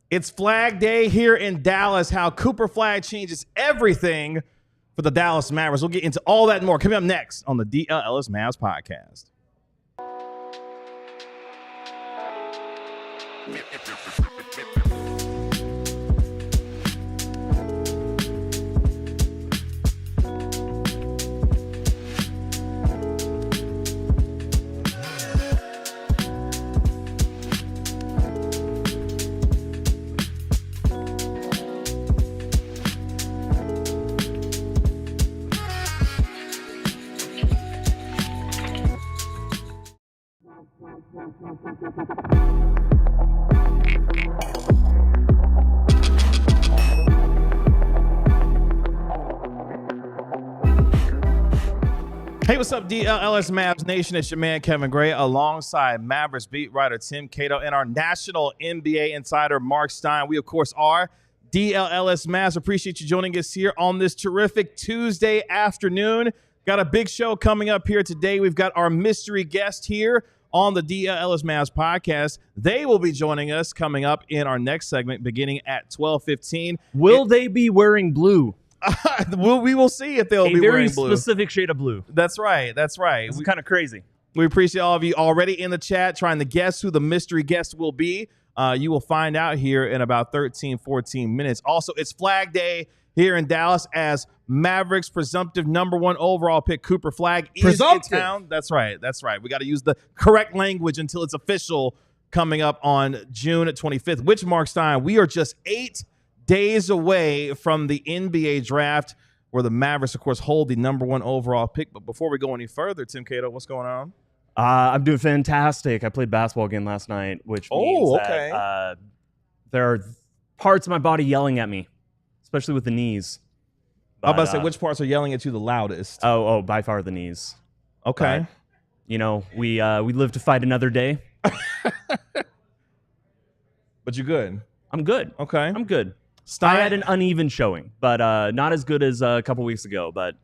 It's Flag Day here in Dallas, how Cooper Flagg changes everything for the Dallas Mavericks. We'll get into all that and more coming up next on the DLLS Mavs Podcast. Hey, what's up, DLLS Mavs Nation? It's your man, Kevin Gray, alongside Mavericks beat writer Tim Cato and our national NBA insider, Marc Stein. We, of course, are DLLS Mavs. Appreciate you joining us here on this terrific Tuesday afternoon. Got a big show coming up here today. We've got our mystery guest here on the DLLS Mavs Podcast. They will be joining us coming up in our next segment beginning at 12:15. Will they be wearing blue? We will see if they'll be wearing blue. A very specific shade of blue. That's right. That's right. It's kind of crazy. We appreciate all of you already in the chat trying to guess who the mystery guest will be. You will find out here in about 13, 14 minutes. Also, it's Flag Day here in Dallas as Mavericks presumptive #1 overall pick Cooper Flagg is in town. That's right. That's right. We got to use the correct language until it's official coming up on June 25th, which, Marc Stein, we are just 8 days away from the NBA draft, where the Mavericks, of course, hold the #1 overall pick. But before we go any further, Tim Cato, what's going on? I'm doing fantastic. I played basketball again last night, which means that there are parts of my body yelling at me, especially with the knees. But, I'm about to say, which parts are yelling at you the loudest? Oh, by far the knees. Okay. But, you know, we live to fight another day. But you're good. I'm good. Okay. I'm good. Stein I had an uneven showing, but not as good as a couple weeks ago. But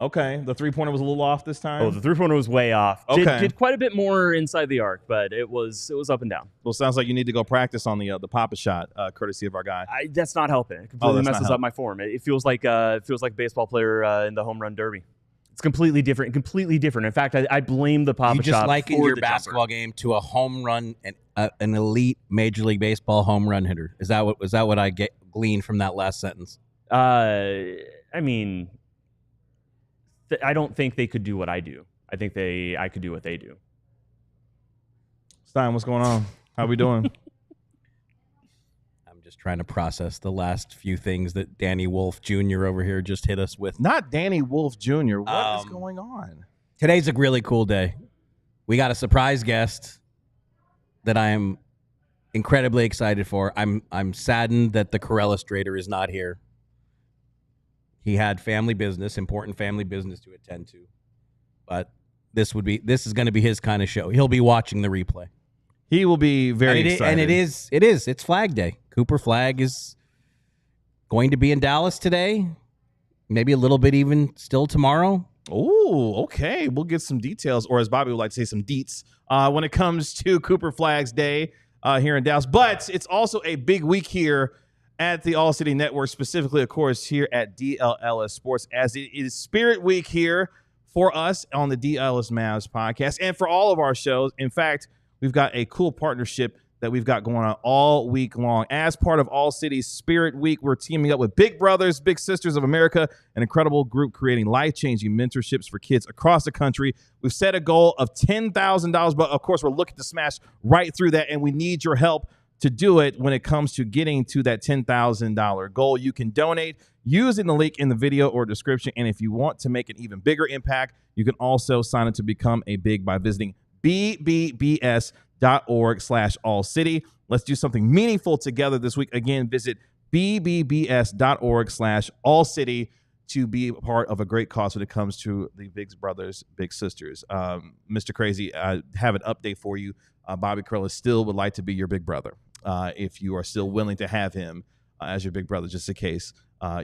okay, the three-pointer was a little off this time. Oh, the three-pointer was way off. Okay. Did quite a bit more inside the arc, but it was up and down. Well, sounds like you need to go practice on the pop-a shot, courtesy of our guy. That's not helping. It completely messes up my form. It feels like a baseball player in the home run derby. It's completely different. In fact, I blame the pop-a shot. You just likened your basketball game to a home run and an elite Major League Baseball home run hitter. Is that what I gleaned from that last sentence? I mean, I don't think they could do what I do. I think I could do what they do. Stein, what's going on? How we doing? I'm just trying to process the last few things that Danny Wolf Jr. over here just hit us with. Not Danny Wolf Jr. What is going on? Today's a really cool day. We got a surprise guest that I am incredibly excited for. I'm saddened that the Corellistrator is not here. He had important family business to attend to. But this is going to be his kind of show. He'll be watching the replay. He will be very excited. And it's Flag Day. Cooper Flagg is going to be in Dallas today. Maybe a little bit even still tomorrow. Oh, okay. We'll get some details, or as Bobby would like to say, some deets when it comes to Cooper Flagg's day here in Dallas. But it's also a big week here at the ALLCITY Network, specifically, of course, here at DLLS Sports, as it is Spirit Week here for us on the DLLS Mavs podcast and for all of our shows. In fact, we've got a cool partnership that we've got going on all week long. As part of ALLCITY's Spirit Week, we're teaming up with Big Brothers, Big Sisters of America, an incredible group creating life-changing mentorships for kids across the country. We've set a goal of $10,000, but of course, we're looking to smash right through that, and we need your help to do it when it comes to getting to that $10,000 goal. You can donate using the link in the video or description, and if you want to make an even bigger impact, you can also sign up to become a Big by visiting bbbs.org/allcity. Let's do something meaningful together this week. Again, visit bbbs.org/allcity to be a part of a great cause when it comes to the Big Brothers, Big Sisters. Mr. Crazy, I have an update for you. Bobby Corelli still would like to be your big brother. If you are still willing to have him as your big brother, just in case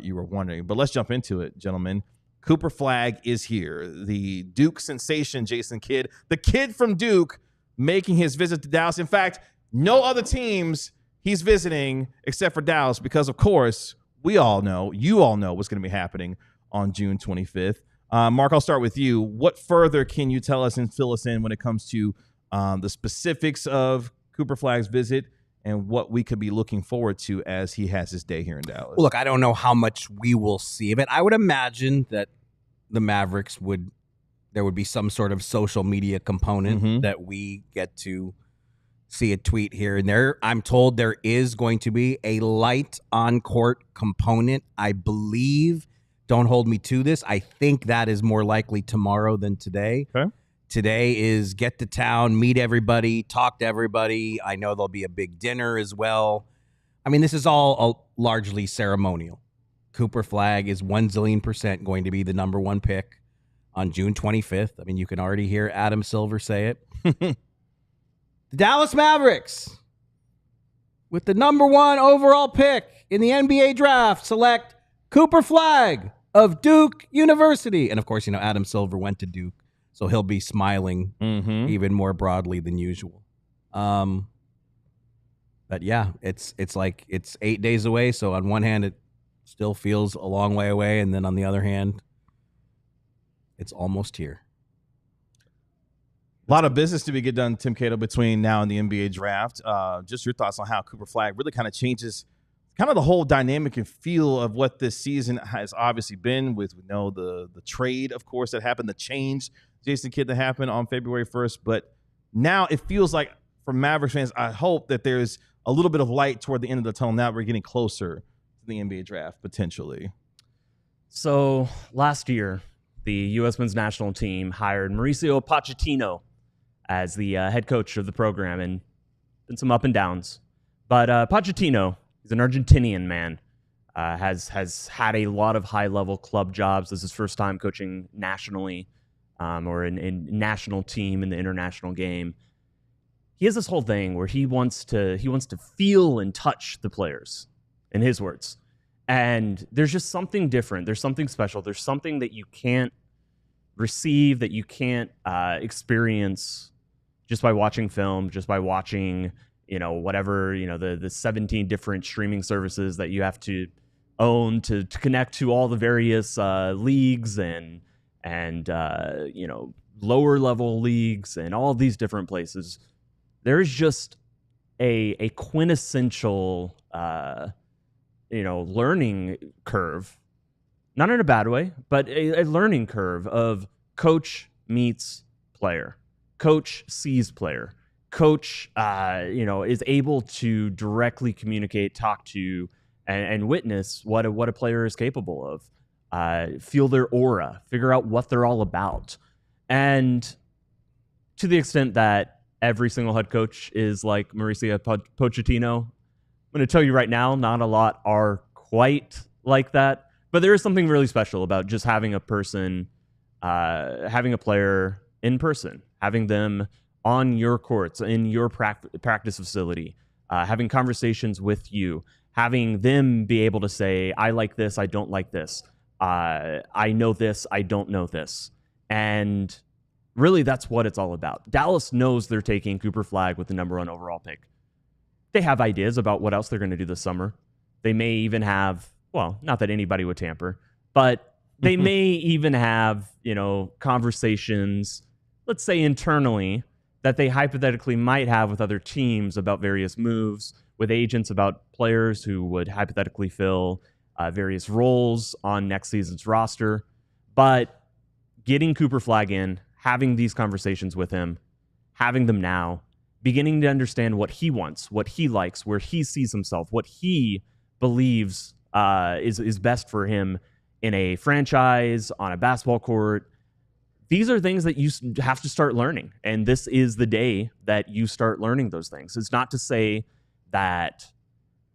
you were wondering. But let's jump into it, gentlemen. Cooper Flagg is here. The Duke sensation, Jason Kidd, the kid from Duke, making his visit to Dallas. In fact, no other teams he's visiting, except for Dallas, because, of course, you all know what's going to be happening on June 25th. Marc, I'll start with you. What further can you tell us and fill us in when it comes to the specifics of Cooper Flagg's visit and what we could be looking forward to as he has his day here in Dallas? Well, look, I don't know how much we will see of it. I would imagine that the Mavericks there would be some sort of social media component that we get to see a tweet here and there. I'm told there is going to be a light on-court component, I believe. Don't hold me to this. I think that is more likely tomorrow than today. Okay. Today is get to town, meet everybody, talk to everybody. I know there'll be a big dinner as well. I mean, this is all largely ceremonial. Cooper Flagg is 1,000,000,000% going to be the number one pick on June 25th. I mean, you can already hear Adam Silver say it. The Dallas Mavericks, with the number one overall pick in the NBA draft, select Cooper Flagg of Duke University. And, of course, Adam Silver went to Duke, so he'll be smiling even more broadly than usual. But, yeah, it's 8 days away. So, on one hand, it still feels a long way away. And then, on the other hand, it's almost here. A lot of business to be get done, Tim Cato, between now and the NBA draft. Just your thoughts on how Cooper Flagg really kind of changes kind of the whole dynamic and feel of what this season has obviously been with, the trade, of course, that happened, the change, Jason Kidd, that happened on February 1st. But now it feels like, for Mavericks fans, I hope that there's a little bit of light toward the end of the tunnel. Now we're getting closer to the NBA draft, potentially. So last year, the U.S. men's national team hired Mauricio Pochettino as the head coach of the program, and been some up and downs. But Pochettino, he's an Argentinian man, has had a lot of high-level club jobs. This is his first time coaching nationally or in national team in the international game. He has this whole thing where he wants to feel and touch the players, in his words. And there's just something different. There's something special. There's something that you can't receive, that you can't experience just by watching film, just by watching, the 17 different streaming services that you have to own to connect to all the various leagues and lower level leagues and all these different places. There's just a quintessential learning curve, not in a bad way, but a learning curve of coach meets player. Coach sees player. Coach, is able to directly communicate, talk to, and witness what a player is capable of. Feel their aura, figure out what they're all about. And to the extent that every single head coach is like Mauricio Pochettino, I'm going to tell you right now, not a lot are quite like that. But there is something really special about just having a person, having a player in person, having them on your courts, in your practice facility, having conversations with you, having them be able to say, I like this, I don't like this. I know this, I don't know this. And really, that's what it's all about. Dallas knows they're taking Cooper Flagg with the number one overall pick. They have ideas about what else they're going to do this summer. They may even have, well, not that anybody would tamper, but they may even have, conversations, let's say internally, that they hypothetically might have with other teams about various moves, with agents about players who would hypothetically fill various roles on next season's roster. But getting Cooper Flagg in, having these conversations with him, having them now, beginning to understand what he wants, what he likes, where he sees himself, what he believes is best for him in a franchise, on a basketball court. These are things that you have to start learning. And this is the day that you start learning those things. It's not to say that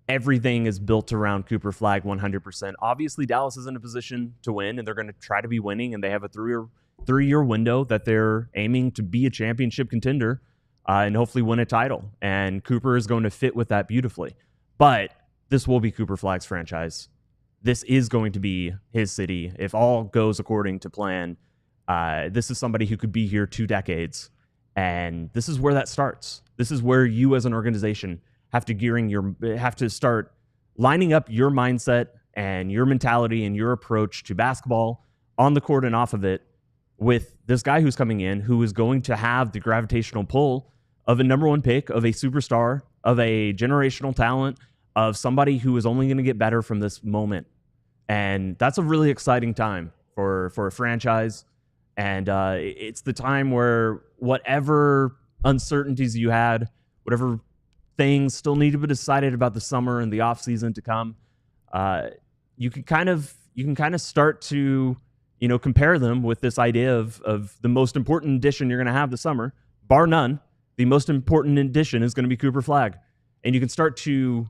everything is built around Cooper Flagg 100%. Obviously, Dallas is in a position to win, and they're going to try to be winning, and they have a three-year window that they're aiming to be a championship contender and hopefully win a title. And Cooper is going to fit with that beautifully. But this will be Cooper Flagg's franchise. This is going to be his city. If all goes according to plan, this is somebody who could be here 2 decades. And this is where that starts. This is where you as an organization have to start lining up your mindset and your mentality and your approach to basketball on the court and off of it with this guy who's coming in, who is going to have the gravitational pull of a number one pick, of a superstar, of a generational talent, of somebody who is only going to get better from this moment. And that's a really exciting time for a franchise. And it's the time where whatever uncertainties you had, whatever things still need to be decided about the summer and the offseason to come, you can kind of start to compare them with this idea of the most important addition you're going to have this summer, bar none. The most important addition is going to be Cooper Flagg. And you can start to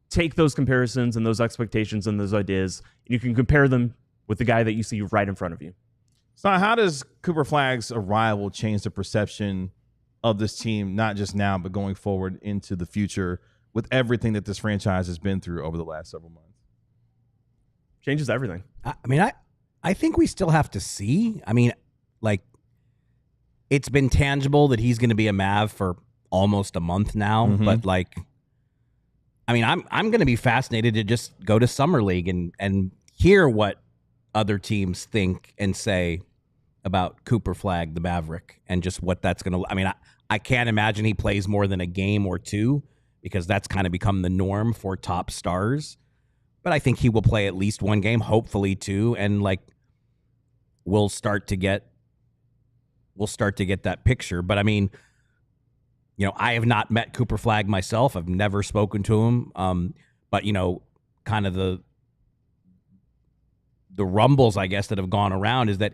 take those comparisons and those expectations and those ideas, and you can compare them with the guy that you see right in front of you. So how does Cooper Flagg's arrival change the perception of this team, not just now, but going forward into the future with everything that this franchise has been through over the last several months? Changes everything. I think we still have to see. I mean, like, it's been tangible that he's going to be a Mav for almost a month now, but like, I mean, I'm going to be fascinated to just go to Summer League and hear what other teams think and say about Cooper Flagg, the Maverick, and just what that's going to. I mean, I can't imagine he plays more than a game or two, because that's kind of become the norm for top stars. But I think he will play at least one game, hopefully two, and like we'll start to get that picture. But I mean, I have not met Cooper Flagg myself. I've never spoken to him. But kind of the rumbles, I guess, that have gone around is that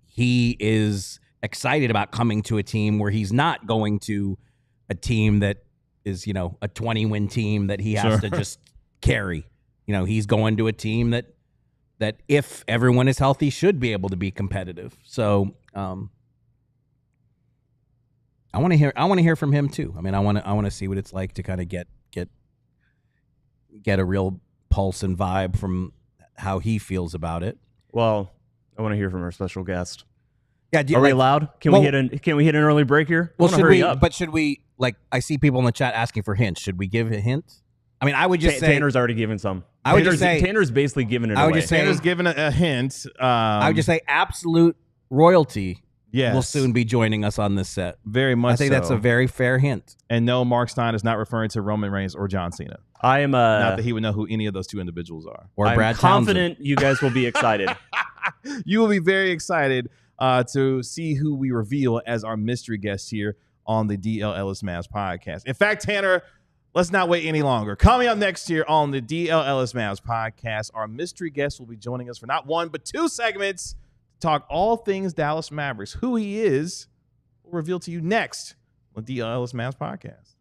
he is excited about coming to a team where he's not going to a team that is, a 20-win team that he has to just carry. He's going to a team that if everyone is healthy should be able to be competitive. So I want to hear from him too. I mean, I want to see what it's like to kind of get a real pulse and vibe from how he feels about it. Well, I want to hear from our special guest. Yeah, are we allowed? Can we hit an early break here? Well, should we like, I see people in the chat asking for hints. Should we give a hint? I mean, I would just say Tanner's already given some. Tanner's basically given it away. I would just say Tanner's given a hint. I would just say absolute royalty. Yes. Will soon be joining us on this set. Very much. I think that's a very fair hint. And no, Marc Stein is not referring to Roman Reigns or John Cena. I am not that he would know who any of those two individuals are. Or Brad Townsend. Confident you guys will be excited. You will be very excited to see who we reveal as our mystery guest here on the DLLS Mavs podcast. In fact, Tanner, let's not wait any longer. Coming up next year on the DLLS Mavs podcast, our mystery guest will be joining us for not one but two segments. Talk all things Dallas Mavericks. Who he is will reveal to you next on the DLLS Mavs podcast.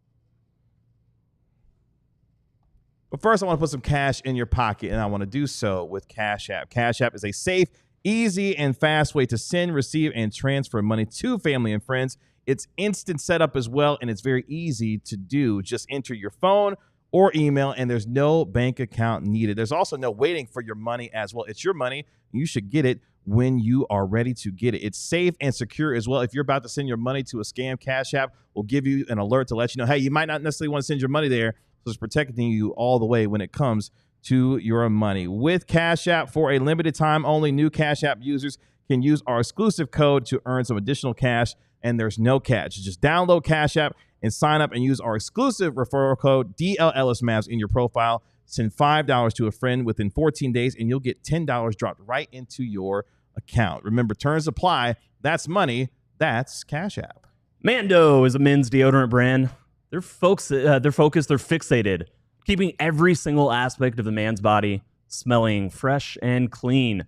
But first, I want to put some cash in your pocket, and I want to do so with Cash App. Cash App is a safe, easy, and fast way to send, receive, and transfer money to family and friends. It's instant setup as well, and it's very easy to do. Just enter your phone or email, and there's no bank account needed. There's also no waiting for your money as well. It's your money. You should get it when you are ready to get it. It's safe and secure as well. If you're about to send your money to a scam, Cash App will give you an alert to let you know, hey, you might not necessarily want to send your money there, so it's protecting you all the way when it comes to your money. With Cash App, for a limited time only, new Cash App users can use our exclusive code to earn some additional cash, and there's no catch. Just download Cash App and sign up and use our exclusive referral code DLLS Mavs in your profile. Send $5 to a friend within 14 days, and you'll get $10 dropped right into your account. Remember, terms apply. That's money. That's Cash App. Mando is a men's deodorant brand. They're focused. They're fixated, keeping every single aspect of the man's body smelling fresh and clean.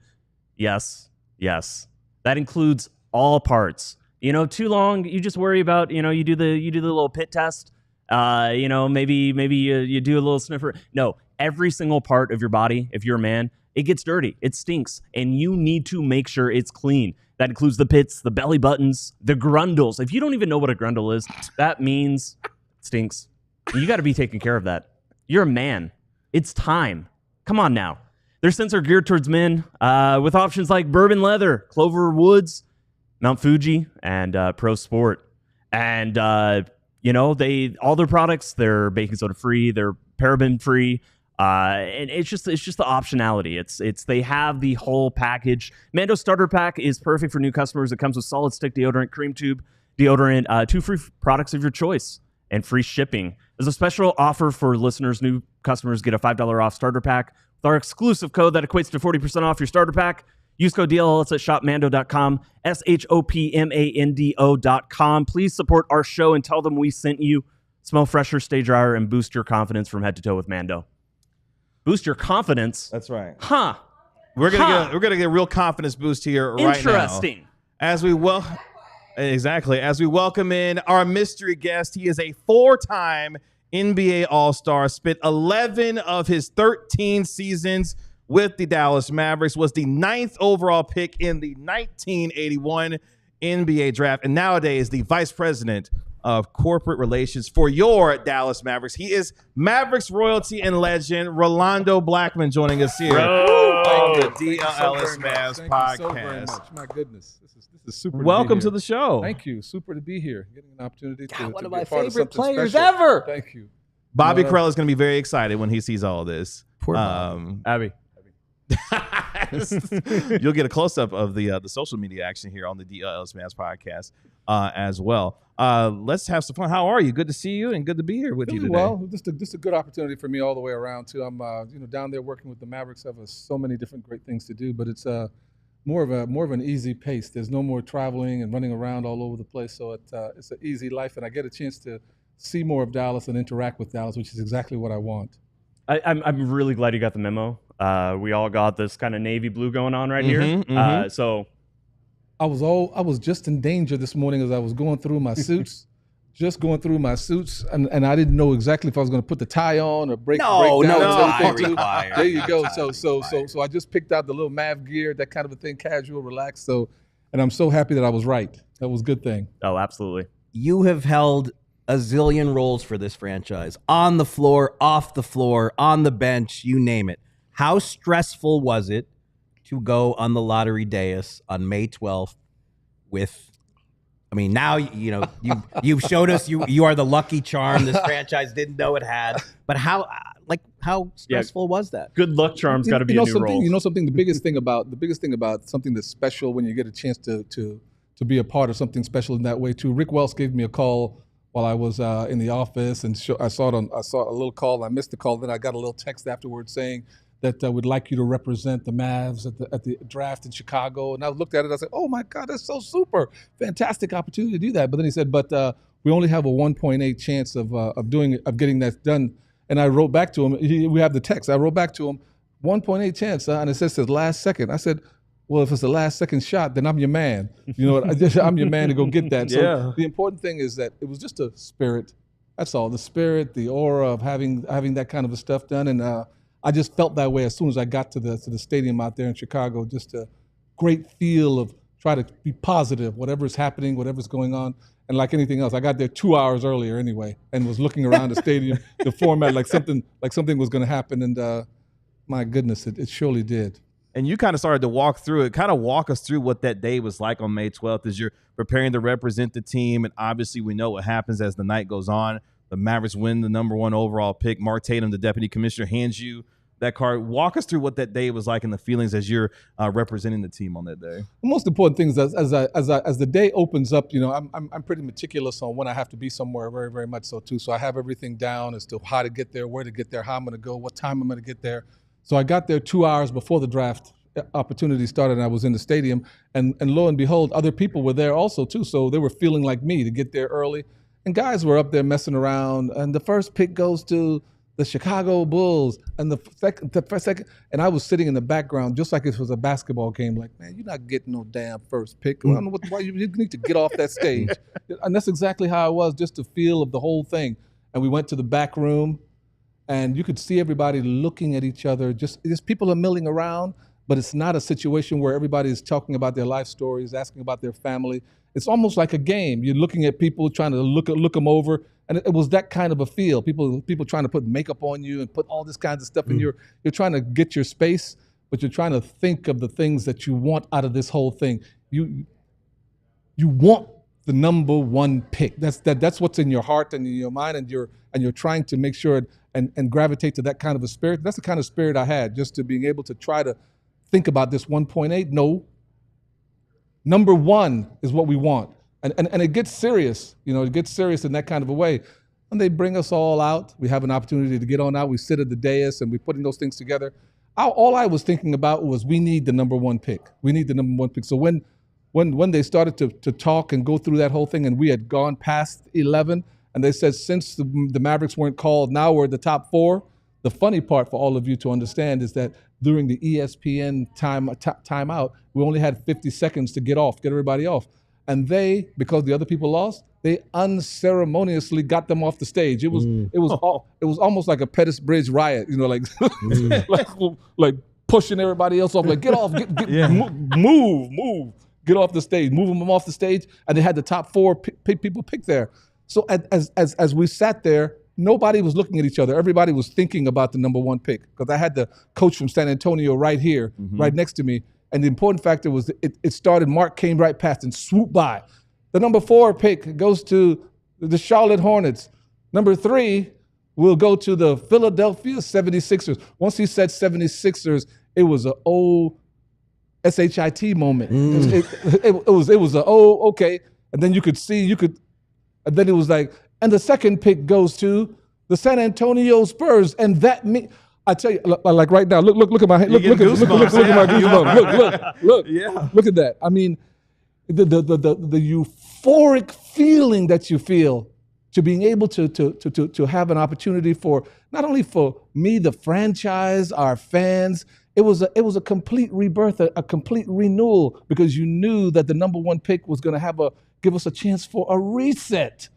Yes. That includes all parts. Too long, you just worry about, you do the little pit test. Maybe you do a little sniffer. No, every single part of your body, if you're a man, it gets dirty, it stinks, and you need to make sure it's clean. That includes the pits, the belly buttons, the grundles. If you don't even know what a grundle is, that means it stinks. You got to be taking care of that. You're a man. It's time. Come on now. Their scents are geared towards men with options like bourbon leather, clover woods, Mount Fuji, and Pro Sport. And all their products, they're baking soda free, they're paraben free. And it's just the optionality. They have the whole package. Mando Starter Pack is perfect for new customers. It comes with solid stick deodorant, cream tube deodorant, 2 free products of your choice, and free shipping. There's a special offer for listeners. New customers get a $5 off starter pack with our exclusive code that equates to 40% off your starter pack. Use code DLLS at shopmando.com, shopmando.com. Please support our show and tell them we sent you. Smell fresher, stay drier, and boost your confidence from head to toe with Mando. Boost your confidence. That's right. Huh. We're gonna get a real confidence boost here right now. Interesting. As we welcome in our mystery guest. He is a 4-time NBA All-Star. Spent 11 of his 13 seasons with the Dallas Mavericks. Was the 9th overall pick in the 1981 NBA draft, and nowadays the vice president of corporate relations for your Dallas Mavericks. He is Mavericks royalty and legend Rolando Blackman joining us here on the DLLS Mavs Podcast. Thank you so very much. My goodness, this is super. Welcome to the show. Thank you. Super to be here. Getting an opportunity to one to of be my a part of favorite something players special. ever. Thank you. Bobby Carell is going to be very excited when he sees all of this. Poor Bob. Abby. You'll get a close-up of the social media action here on the DLLS Mavs Podcast as well. Let's have some fun. How are you? Good to see you and good to be here with you today. Well, just a good opportunity for me all the way around too. I'm down there working with the Mavericks. Have so many different great things to do, but it's more of an easy pace. There's no more traveling and running around all over the place, so it's an easy life, and I get a chance to see more of Dallas and interact with Dallas, which is exactly what I want. I'm really glad you got the memo. We all got this kind of navy blue going on right here. So I was just in danger this morning as I was going through my suits. And I didn't know exactly if I was going to put the tie on or break down. There you go. So I just picked out the little Mav gear, that kind of a thing, casual, relaxed. And I'm so happy that I was right. That was a good thing. Oh, absolutely. You have held a zillion roles for this franchise. On the floor, off the floor, on the bench, you name it. How stressful was it to go on the lottery dais on May 12th with, I mean, now, you've showed us you are the lucky charm this franchise didn't know it had. But how stressful was that? Good luck charm's got to be a new role. You know something, the biggest thing about something that's special when you get a chance to be a part of something special in that way too. Rick Wells gave me a call while I was in the office, and I saw a little call. I missed the call. Then I got a little text afterwards saying that we'd like you to represent the Mavs at the draft in Chicago. And I looked at it. I said, "Oh my God, that's so super! Fantastic opportunity to do that." But then he said, "But we only have a 1.8 chance of getting that done." And I wrote back to him. We have the text. I wrote back to him, 1.8 chance, and it says the last second. I said, well, if it's the last second shot, then I'm your man. You know what? I'm your man to go get that. So the important thing is that it was just a spirit. That's all. The spirit, the aura of having that kind of stuff done. And I just felt that way as soon as I got to the stadium out there in Chicago. Just a great feel of try to be positive, whatever's happening, whatever's going on. And like anything else, I got there 2 hours earlier anyway, and was looking around the stadium, the format, like something was going to happen. And my goodness, it surely did. And you kind of started to walk through it. Kind of walk us through what that day was like on May 12th as you're preparing to represent the team. And obviously we know what happens as the night goes on. The Mavericks win the #1 overall pick. Mark Tatum, the deputy commissioner, hands you that card. Walk us through what that day was like and the feelings as you're representing the team on that day. The most important thing is as the day opens up, I'm pretty meticulous on when I have to be somewhere, very, very much so too. So I have everything down as to how to get there, where to get there, how I'm going to go, what time I'm going to get there. So I got there 2 hours before the draft opportunity started, and I was in the stadium. And lo and behold, other people were there also too. So they were feeling like me to get there early. And guys were up there messing around. And the first pick goes to the Chicago Bulls, and the first second, and I was sitting in the background just like it was a basketball game. Like, man, you're not getting no damn first pick. I don't know why you need to get off that stage. And that's exactly how I was, just the feel of the whole thing. And we went to the back room, and you could see everybody looking at each other. Just people are milling around, but it's not a situation where everybody is talking about their life stories, asking about their family. It's almost like a game. You're looking at people, trying to look them over, and it was that kind of a feel. People trying to put makeup on you and put all this kinds of stuff in you're trying to get your space, but you're trying to think of the things that you want out of this whole thing. You want the number one pick. That's what's in your heart and in your mind, and you're trying to make sure and gravitate to that kind of a spirit. That's the kind of spirit I had, just to being able to try to think about this 1.8. No, number one is what we want, and it gets serious. It gets serious in that kind of a way. And they bring us all out. We have an opportunity to get on out. We sit at the dais and we're putting those things together. All I was thinking about was we need the number one pick. We need the number one pick. So when they started to talk and go through that whole thing, and we had gone past 11, and they said since the Mavericks weren't called, now we're the top 4. The funny part for all of you to understand is that during the ESPN timeout, we only had 50 seconds to get everybody off. And they, because the other people lost, they unceremoniously got them off the stage. It was almost like a Pettus Bridge riot, like pushing everybody else off, like get off, move, get off the stage, moving them off the stage, and they had the top 4 people picked there. So as we sat there, nobody was looking at each other. Everybody was thinking about the number one pick, because I had the coach from San Antonio right here, right next to me. And the important factor was it started, Marc came right past and swooped by. The number 4 pick goes to the Charlotte Hornets. Number 3 will go to the Philadelphia 76ers. Once he said 76ers, it was an old SHIT moment. It was a, okay. And then and then it was like, and the second pick goes to the San Antonio Spurs. And that I tell you, like right now, look at my hand. Look at my goosebumps. Look. Yeah. Look at that. I mean, the euphoric feeling that you feel to being able to have an opportunity for not only for me, the franchise, our fans. It was a complete rebirth, a complete renewal, because you knew that the number one pick was going to give us a chance for a reset.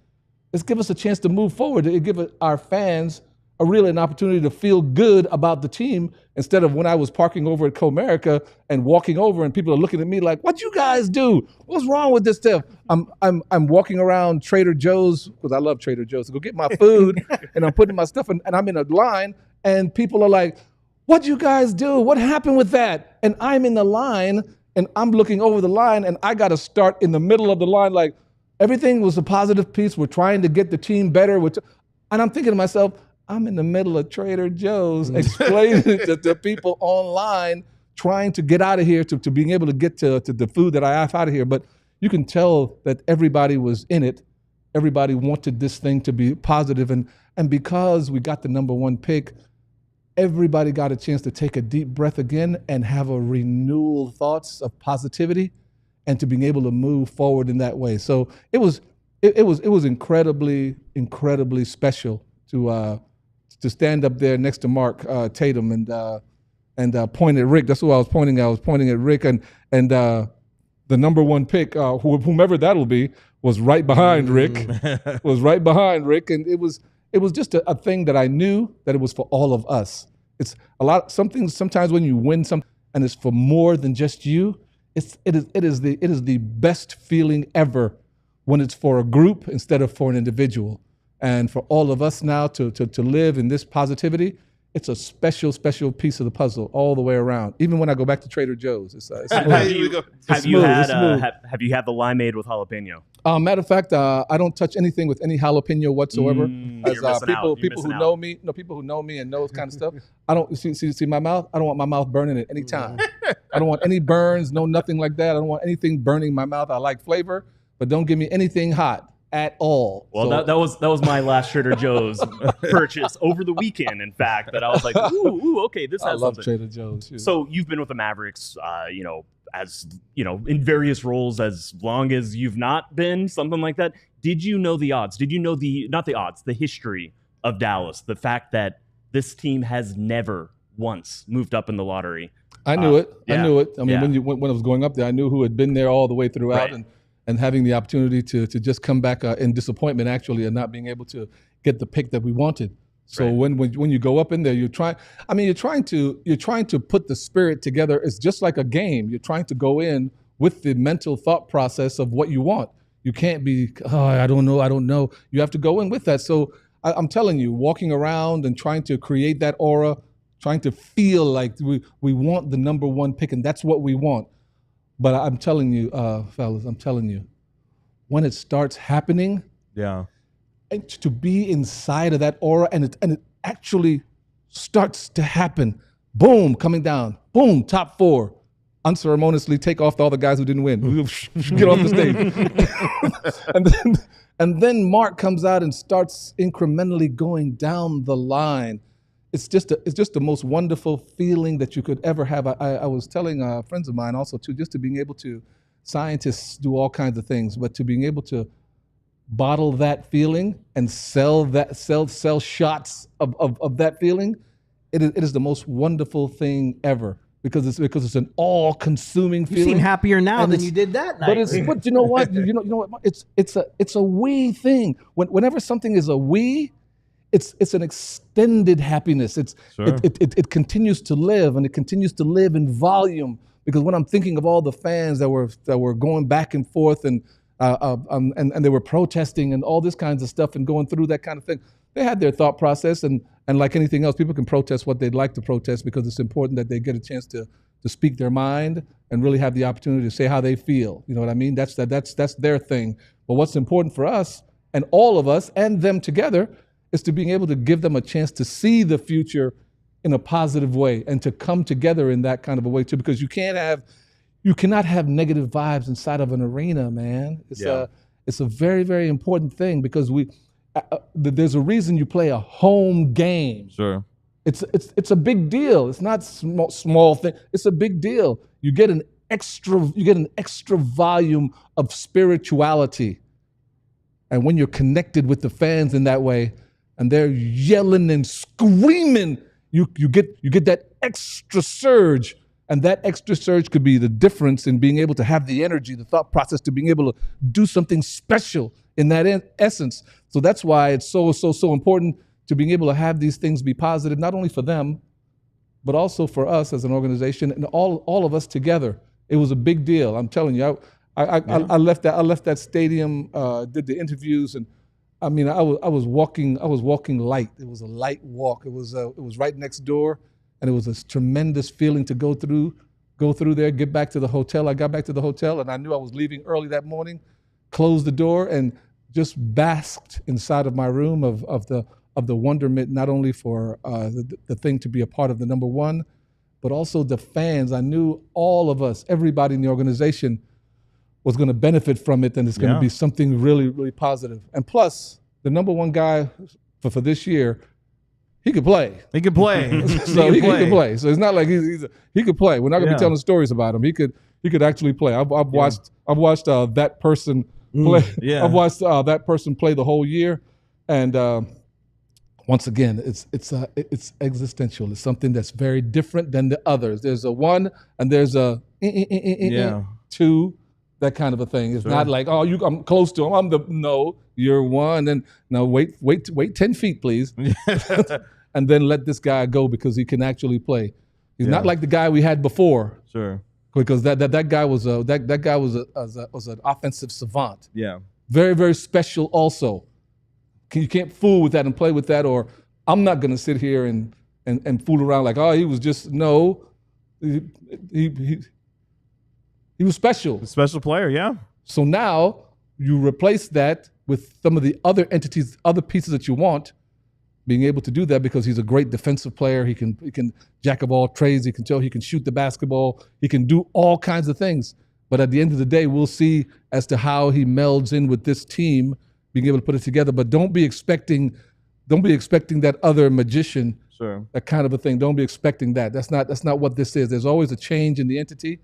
Let's give us a chance to move forward. It give our fans an opportunity to feel good about the team, instead of when I was parking over at Comerica and walking over and people are looking at me like, what you guys do? What's wrong with this stuff? I'm walking around Trader Joe's, because I love Trader Joe's, to go get my food and I'm putting my stuff in, and I'm in a line and people are like, what you guys do? What happened with that? And I'm in the line and I'm looking over the line and I got to start in the middle of the line, like everything was a positive piece. We're trying to get the team better. And I'm thinking to myself, I'm in the middle of Trader Joe's explaining to people online, trying to get out of here, to being able to get to the food that I have out of here. But you can tell that everybody was in it. Everybody wanted this thing to be positive. And because we got the number one pick, everybody got a chance to take a deep breath again and have a renewal thoughts of positivity and to being able to move forward in that way. So it was incredibly, incredibly special to stand up there next to Mark Tatum and point at Rick. That's who I was pointing at. I was pointing at Rick, and the number one pick, whomever that'll be, was right behind Rick. Was right behind Rick, and it was just a thing that I knew that it was for all of us. It's sometimes when you win something and it's for more than just you, it is the best feeling ever when it's for a group instead of for an individual. And for all of us now to live in this positivity, it's a special, special piece of the puzzle all the way around. Even when I go back to Trader Joe's, it's have you had the limeade with jalapeno? Matter of fact, I don't touch anything with any jalapeno whatsoever. People who know me and know this kind of stuff. I don't see my mouth. I don't want my mouth burning at any time. I don't want any burns, nothing like that. I don't want anything burning my mouth. I like flavor, but don't give me anything hot at all. Well, so, that was my last Trader Joe's purchase over the weekend. In fact, that I was like, ooh, okay, this has something. I love Trader Joe's. Too. So you've been with the Mavericks, as in various roles as long as you've not been, something like that. Did you know the odds? Did you know the history of Dallas? The fact that this team has never once moved up in the lottery. I knew it. Yeah. I knew it. I mean, when I was going up there, I knew who had been there all the way throughout, right. And having the opportunity to just come back in disappointment, actually, and not being able to get the pick that we wanted. So right. when you go up in there, you're trying to put the spirit together. It's just like a game. You're trying to go in with the mental thought process of what you want. You can't be, I don't know. You have to go in with that. So I'm telling you, walking around and trying to create that aura, trying to feel like we want the number one pick, and that's what we want. But I'm telling you, fellas, when it starts happening, Yeah. and to be inside of that aura, and it actually starts to happen. Boom, coming down. Boom, top 4. Unceremoniously take off all the guys who didn't win. Get off the stage. and then Marc comes out and starts incrementally going down the line. It's just the most wonderful feeling that you could ever have. I was telling friends of mine also too, just to being able to, scientists do all kinds of things, but to being able to bottle that feeling and sell shots of that feeling, it is the most wonderful thing ever, because it's an all-consuming feeling. You seem happier now And than it's- you did that night. But you know what? You know what? It's a we thing. Whenever something is a we, it's an extended happiness. Sure. It continues to live, and it continues to live in volume. Because when I'm thinking of all the fans that were going back and forth and they were protesting and all this kinds of stuff and going through that kind of thing, they had their thought process, and like anything else, people can protest what they'd like to protest, because it's important that they get a chance to speak their mind and really have the opportunity to say how they feel. You know what I mean? That's their thing. But what's important for us, and all of us and them together, is to being able to give them a chance to see the future in a positive way, and to come together in that kind of a way too, because you cannot have negative vibes inside of an arena, man. It's a very, very important thing, because there's a reason you play a home game. Sure. It's a big deal. It's not small thing. It's a big deal. You get an extra volume of spirituality, and when you're connected with the fans in that way, and they're yelling and screaming, you get that extra surge. And that extra surge could be the difference in being able to have the energy, the thought process, to being able to do something special in that essence. So that's why it's so important to being able to have these things be positive, not only for them, but also for us as an organization and all of us together. It was a big deal. I'm telling you, I left that stadium, did the interviews, and I mean, I was walking light. It was a light walk. It was right next door. And it was a tremendous feeling to go through there, get back to the hotel. I got back to the hotel, and I knew I was leaving early that morning, closed the door, and just basked inside of my room of the wonderment, not only for the thing to be a part of the number one, but also the fans. I knew all of us, everybody in the organization, was going to benefit from it, and it's going to be something really, really positive. And plus, the number one guy for this year, he could play. He could play. He could play. So it's not like he could play. We're not going to be telling stories about him. He could actually play. I've watched that person play. I've watched that person play the whole year, and once again, it's existential. It's something that's very different than the others. There's a one, and there's a two. That kind of a thing. It's not like, I'm close to him. No, you're one, and now wait 10 feet, please, and then let this guy go, because he can actually play. He's not like the guy we had before. Sure. Because that guy was an offensive savant. Yeah. Very, very special. Also, you can't fool with that and play with that. Or I'm not going to sit here and fool around like, he was just He was special. A special player, yeah. So now you replace that with some of the other entities, other pieces that you want, being able to do that, because he's a great defensive player. He can jack of all trades. He can shoot the basketball. He can do all kinds of things. But at the end of the day, we'll see as to how he melds in with this team, being able to put it together. But don't be expecting that other magician, that kind of a thing. Don't be expecting that. That's not what this is. There's always a change in the entity,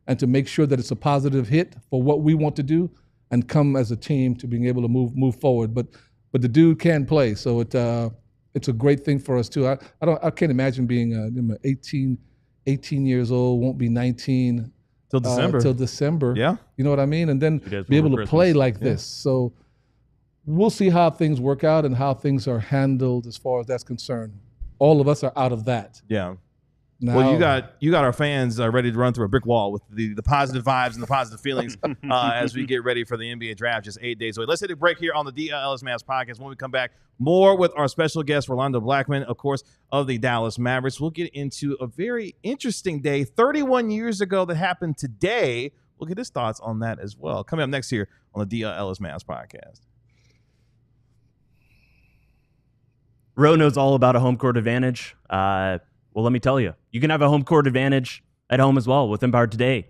and to make sure that it's a positive hit for what we want to do and come as a team to being able to move forward. But the dude can play, so it's a great thing for us too. I can't imagine being 18 years old, won't be 19 till December. Yeah, you know what I mean, and then be able to play like this. So we'll see how things work out and how things are handled as far as that's concerned. All of us are out of that. Yeah. Now, well, you got our fans ready to run through a brick wall with the positive vibes and the positive feelings as we get ready for the NBA draft, just 8 days away. Let's take a break here on the DLLS Mavs Podcast. When we come back, more with our special guest, Rolando Blackman, of course, of the Dallas Mavericks. We'll get into a very interesting day, 31 years ago, that happened today. We'll get his thoughts on that as well. Coming up next here on the DLLS Mavs Podcast. Ro knows all about a home court advantage. Well, let me tell you, you can have a home court advantage at home as well with Empire Today.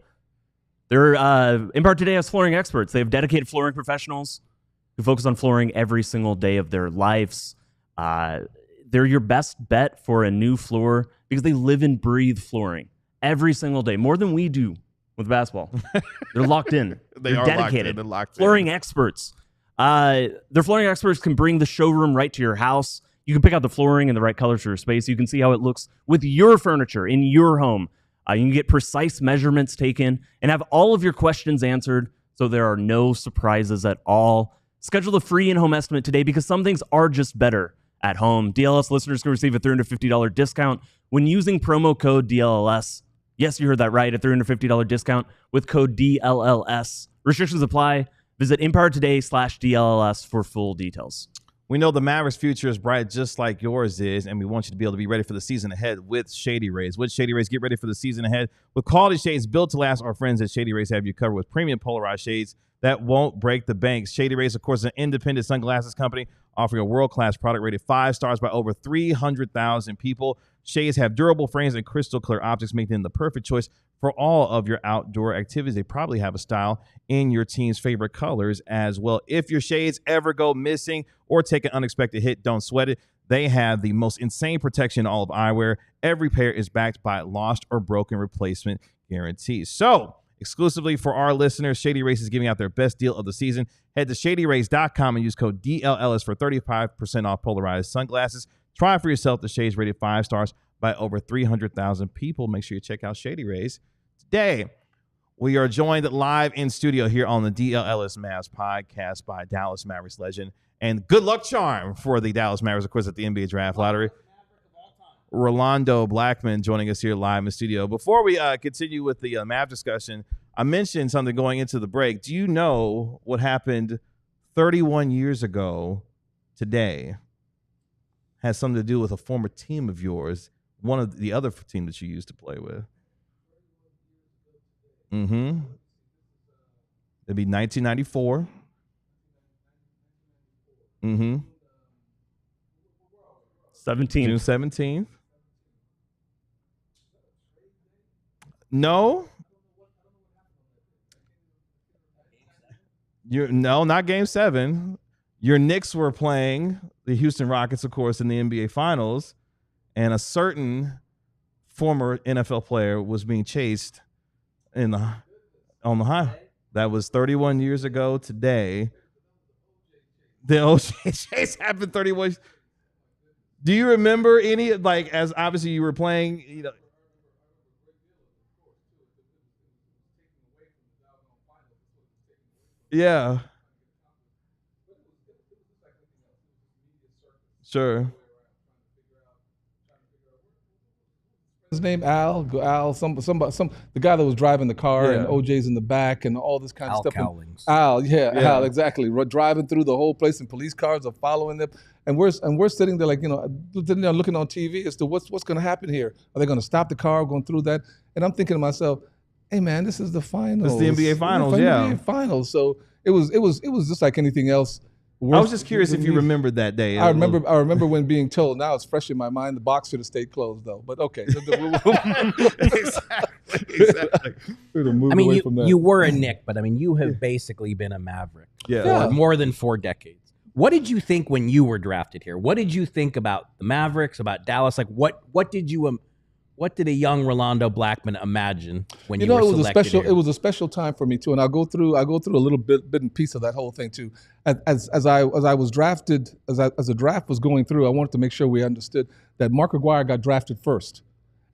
Empire Today has flooring experts. They have dedicated flooring professionals who focus on flooring every single day of their lives. They're your best bet for a new floor because they live and breathe flooring every single day, more than we do with basketball. They're locked in. They're dedicated. They're locked in. Flooring experts. Their flooring experts can bring the showroom right to your house. You can pick out the flooring and the right colors for your space. You can see how it looks with your furniture in your home. You can get precise measurements taken and have all of your questions answered so there are no surprises at all. Schedule a free in-home estimate today because some things are just better at home. DLS listeners can receive a $350 discount when using promo code DLLS. Yes, you heard that right, a $350 discount with code DLLS. Restrictions apply. Visit EmpireToday.com/DLLS for full details. We know the Mavericks' future is bright just like yours is, and we want you to be able to be ready for the season ahead with Shady Rays. With Shady Rays, get ready for the season ahead. With quality shades built to last, our friends at Shady Rays have you covered with premium polarized shades that won't break the bank. Shady Rays, of course, is an independent sunglasses company offering a world-class product rated 5 stars by over 300,000 people. Shades have durable frames and crystal clear optics, making them the perfect choice for all of your outdoor activities. They probably have a style in your team's favorite colors as well. If your shades ever go missing or take an unexpected hit, don't sweat it. They have the most insane protection in all of eyewear. Every pair is backed by lost or broken replacement guarantees. So, exclusively for our listeners, Shady Rays is giving out their best deal of the season. Head to shadyrays.com and use code DLLS for 35% off polarized sunglasses. Try for yourself the shades rated 5 stars by over 300,000 people. Make sure you check out Shady Rays today. We are joined live in studio here on the DLLS Mavs Podcast by Dallas Mavericks legend and good luck charm for the Dallas Mavericks, of course, at the NBA Draft Lottery. Rolando Blackman joining us here live in the studio. Before we continue with the Mav discussion, I mentioned something going into the break. Do you know what happened 31 years ago today? Has something to do with a former team of yours, one of the other team that you used to play with. Mm-hmm. It'd be 1994. Mm-hmm. 17th. June 17th. No. No, not Game 7. Your Knicks were playing the Houston Rockets, of course, in the NBA Finals, and a certain former NFL player was being chased on the high. That was 31 years ago today. The OJ chase happened 31. Do you remember any, like, as obviously you were playing, you know? Yeah. Sure. His name Al, the guy that was driving the car, and OJ's in the back, and all this kind of stuff. Al, Al, exactly. Driving through the whole place, and police cars are following them, and we're sitting there like, looking on TV as to what's going to happen here. Are they going to stop the car going through that? And I'm thinking to myself, hey man, this is the finals. It's the NBA Finals, NBA Finals. So it was just like anything else. I was just curious if you remembered that day. I remember when being told. Now it's fresh in my mind. The box should have stayed closed, though. But okay. Exactly. I mean, you were a Knick, but I mean, you have basically been a Maverick for more than 4 decades. What did you think when you were drafted here? What did you think about the Mavericks, about Dallas? Like, what did a young Rolando Blackman imagine when you were selected here? It was a special time for me too, and I'll go through a little bit and piece of that whole thing too. As I was drafted, as the draft was going through, I wanted to make sure we understood that Mark Aguirre got drafted first,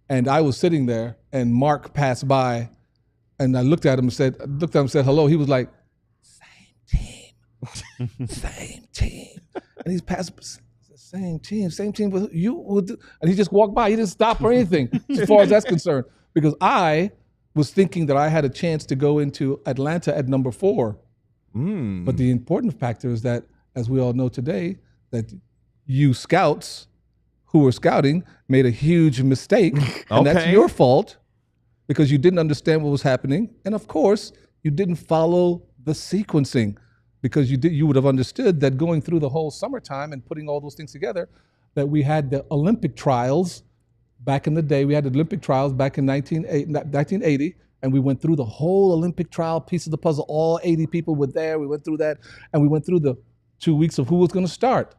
and I was sitting there, and Mark passed by, and I looked at him and said hello. He was like, same team, and he's passed. Same team with you, and he just walked by. He didn't stop or anything, as far as that's concerned, because I was thinking that I had a chance to go into Atlanta at number 4. But the important factor is that, as we all know today, that you scouts who were scouting made a huge mistake, and that's your fault because you didn't understand what was happening. And of course, you didn't follow the sequencing, because you would have understood that going through the whole summertime and putting all those things together, that we had the Olympic trials back in the day. We had the Olympic trials back in 1980, and we went through the whole Olympic trial piece of the puzzle. All 80 people were there. We went through that, and we went through the 2 weeks of who was going to start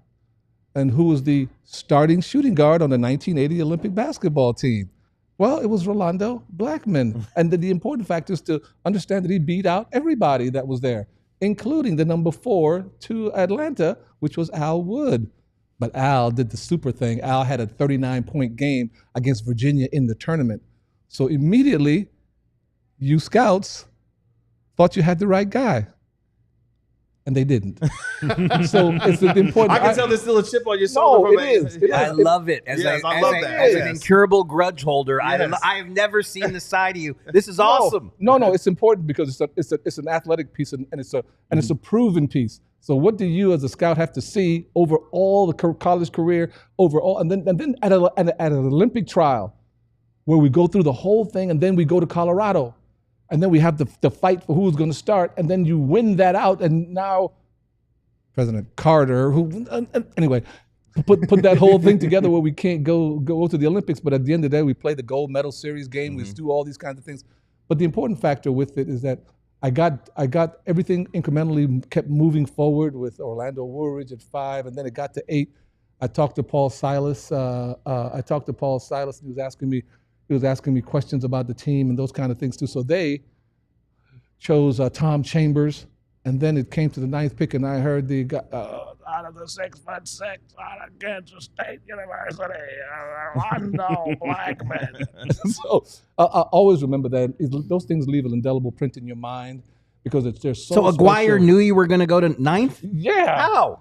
and who was the starting shooting guard on the 1980 Olympic basketball team. Well, it was Rolando Blackman. And the important fact is to understand that he beat out everybody that was there, including the number 4 to Atlanta, which was Al Wood. But Al did the super thing. Al had a 39-point game against Virginia in the tournament. So immediately, you scouts thought you had the right guy. And they didn't. So it's important. I can tell there's still a chip on your shoulder. No, it is. I love it. As an incurable grudge holder, Yes. I have never seen this side of you. This is awesome. No, it's important because it's an athletic piece and it's a proven piece. So what do you as a scout have to see over all the college career, overall, and then at an Olympic trial where we go through the whole thing, and then we go to Colorado, and then we have the fight for who's going to start, and then you win that out, and now President Carter, anyway, put that whole thing together where we can't go to the Olympics, but at the end of the day, we play the gold medal series game, we do all these kinds of things. But the important factor with it is that I got everything incrementally kept moving forward with Orlando Woolridge at 5, and then it got to 8. I talked to Paul Silas. And he was asking me questions about the team and those kind of things too. So they chose Tom Chambers, and then it came to the 9th pick, and I heard the guy, out of the 6'6" out of Kansas State University, Rolando Blackman. So I always remember that. Those things leave an indelible print in your mind because they're so Aguirre special. knew you were going to go to 9th? Yeah. How?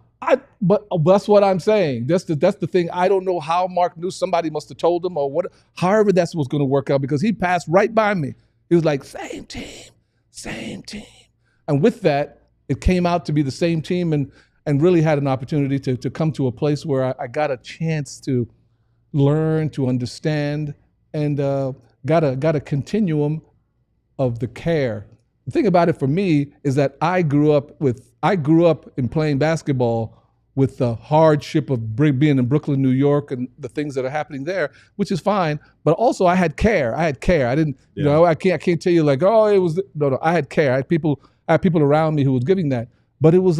But that's what I'm saying. That's the thing. I don't know how Mark knew. Somebody must have told him, or what. However, that's what's going to work out, because he passed right by me. He was like, same team. And with that, it came out to be the same team, and really had an opportunity to come to a place where I got a chance to learn, to understand, and got a continuum of the care. The thing about it for me is that I grew up in playing basketball with the hardship of being in Brooklyn, New York, and the things that are happening there, which is fine. But also I had care. I didn't, I can't tell you like, oh, it was, no. I had care. I had people around me who was giving that. But it was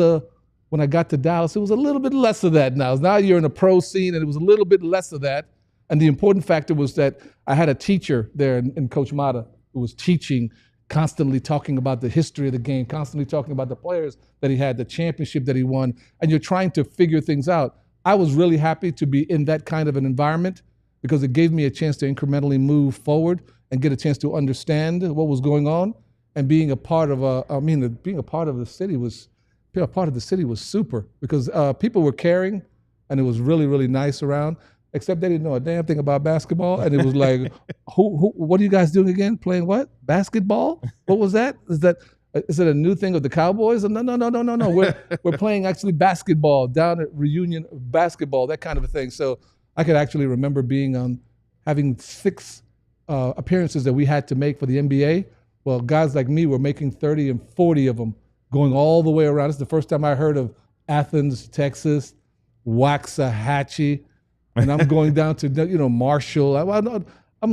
when I got to Dallas, it was a little bit less of that now. Now you're in a pro scene, and it was a little bit less of that. And the important factor was that I had a teacher there in Coach Mata who was teaching, constantly talking about the history of the game, constantly talking about the players that he had, the championship that he won, and you're trying to figure things out. I was really happy to be in that kind of an environment because it gave me a chance to incrementally move forward and get a chance to understand what was going on. And being a part of the city was super, because people were caring, and it was really, really nice around. Except they didn't know a damn thing about basketball, and it was like, what are you guys doing again? Playing what? Basketball? What was that? Is it a new thing of the Cowboys? No. We're playing actually basketball down at Reunion basketball, that kind of a thing. So I could actually remember being having 6 appearances that we had to make for the NBA. Well, guys like me were making 30 and 40 of them, going all the way around. This is the first time I heard of Athens, Texas, Waxahachie. And I'm going down to Marshall. I'm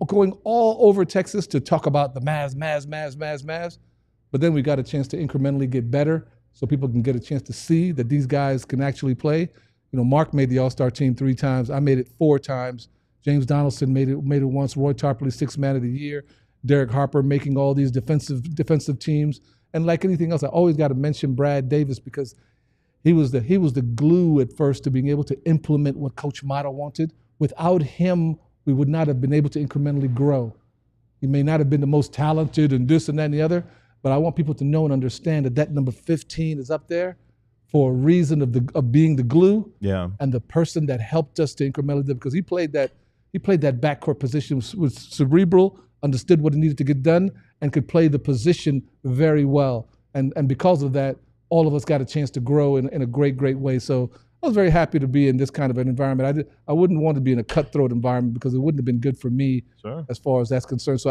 going all over Texas to talk about the Mavs. But then we got a chance to incrementally get better, so people can get a chance to see that these guys can actually play. Mark made the All-Star team 3 times. I made it 4 times. James Donaldson made it once. Roy Tarpley, 6th Man of the Year. Derek Harper making all these defensive teams. And like anything else, I always got to mention Brad Davis, because he was the glue at first to being able to implement what Coach Mata wanted. Without him, we would not have been able to incrementally grow. He may not have been the most talented and this and that and the other, but I want people to know and understand that number 15 is up there for a reason of being the glue, and the person that helped us to incrementally, because he played that backcourt position, was cerebral, understood what he needed to get done, and could play the position very well. And because of that, all of us got a chance to grow in a great, great way. So I was very happy to be in this kind of an environment. I wouldn't want to be in a cutthroat environment, because it wouldn't have been good for me as far as that's concerned. So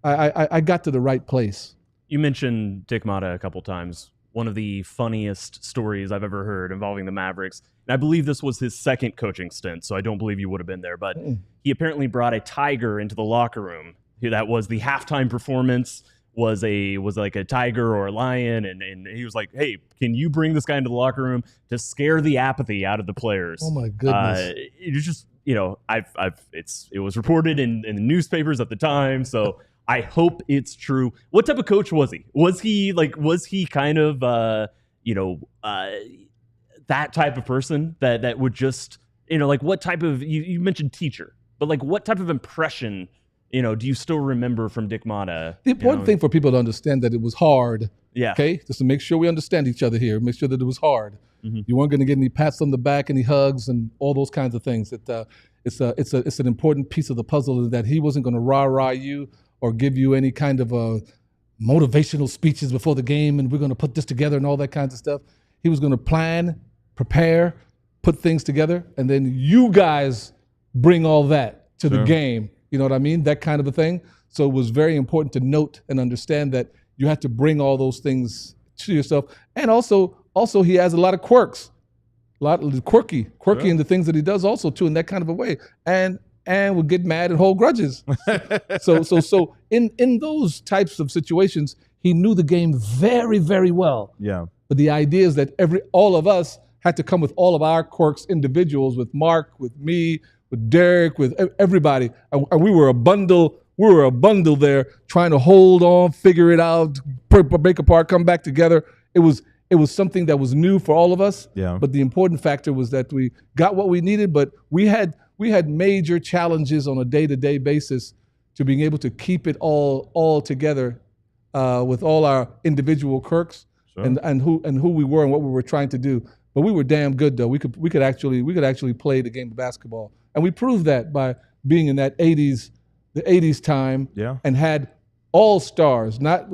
I got to the right place. You mentioned Dick Motta a couple times. One of the funniest stories I've ever heard involving the Mavericks. And I believe this was his second coaching stint, so I don't believe you would have been there. But he apparently brought a tiger into the locker room. That was the halftime performance. Was like a tiger or a lion, and he was like, "Hey, can you bring this guy into the locker room to scare the apathy out of the players?" Oh my goodness! It was just, it was reported in the newspapers at the time, so I hope it's true. What type of coach was he? Was he kind of that type of person that would just what type of you mentioned teacher, but like what type of impression? Do you still remember from Dick Motta? The important thing for people to understand that it was hard. Yeah. Okay. Just to make sure we understand each other here. Make sure that it was hard. Mm-hmm. You weren't going to get any pats on the back, any hugs, and all those kinds of things. It's an important piece of the puzzle that he wasn't going to rah-rah you or give you any kind of motivational speeches before the game, and we're going to put this together and all that kinds of stuff. He was going to plan, prepare, put things together, and then you guys bring all that to the game. You know what I mean? That kind of a thing. So it was very important to note and understand that you had to bring all those things to yourself. And also he has a lot of quirks, a lot of quirky in the things that he does also too in that kind of a way. And would get mad and hold grudges. So in those types of situations, he knew the game very, very well. Yeah. But the idea is that all of us had to come with all of our quirks, individuals, with Mark, with me, with Derek, with everybody, and we were a bundle. We were a bundle there, trying to hold on, figure it out, break apart, come back together. It was something that was new for all of us. Yeah. But the important factor was that we got what we needed, but we had major challenges on a day-to-day basis to being able to keep it all together with all our individual quirks and who we were and what we were trying to do. But we were damn good though. We could actually play the game of basketball. And we proved that by being in that the 80s time, and had all-stars, not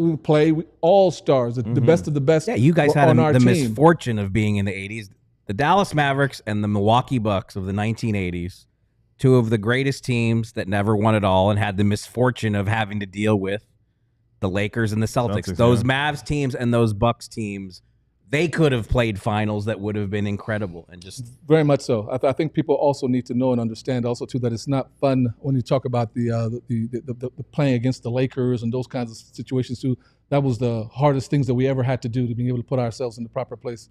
all-stars, the best of the best. Yeah, you guys had the team. misfortune of being in the 80s. The Dallas Mavericks and the Milwaukee Bucks of the 1980s, two of the greatest teams that never won it all and had the misfortune of having to deal with the Lakers and the Celtics. Those Mavs teams and those Bucks teams, they could have played finals that would have been incredible, and just very much so. I think people also need to know and understand also too that it's not fun when you talk about the playing against the Lakers and those kinds of situations too. That was the hardest things that we ever had to do to be able to put ourselves in the proper place.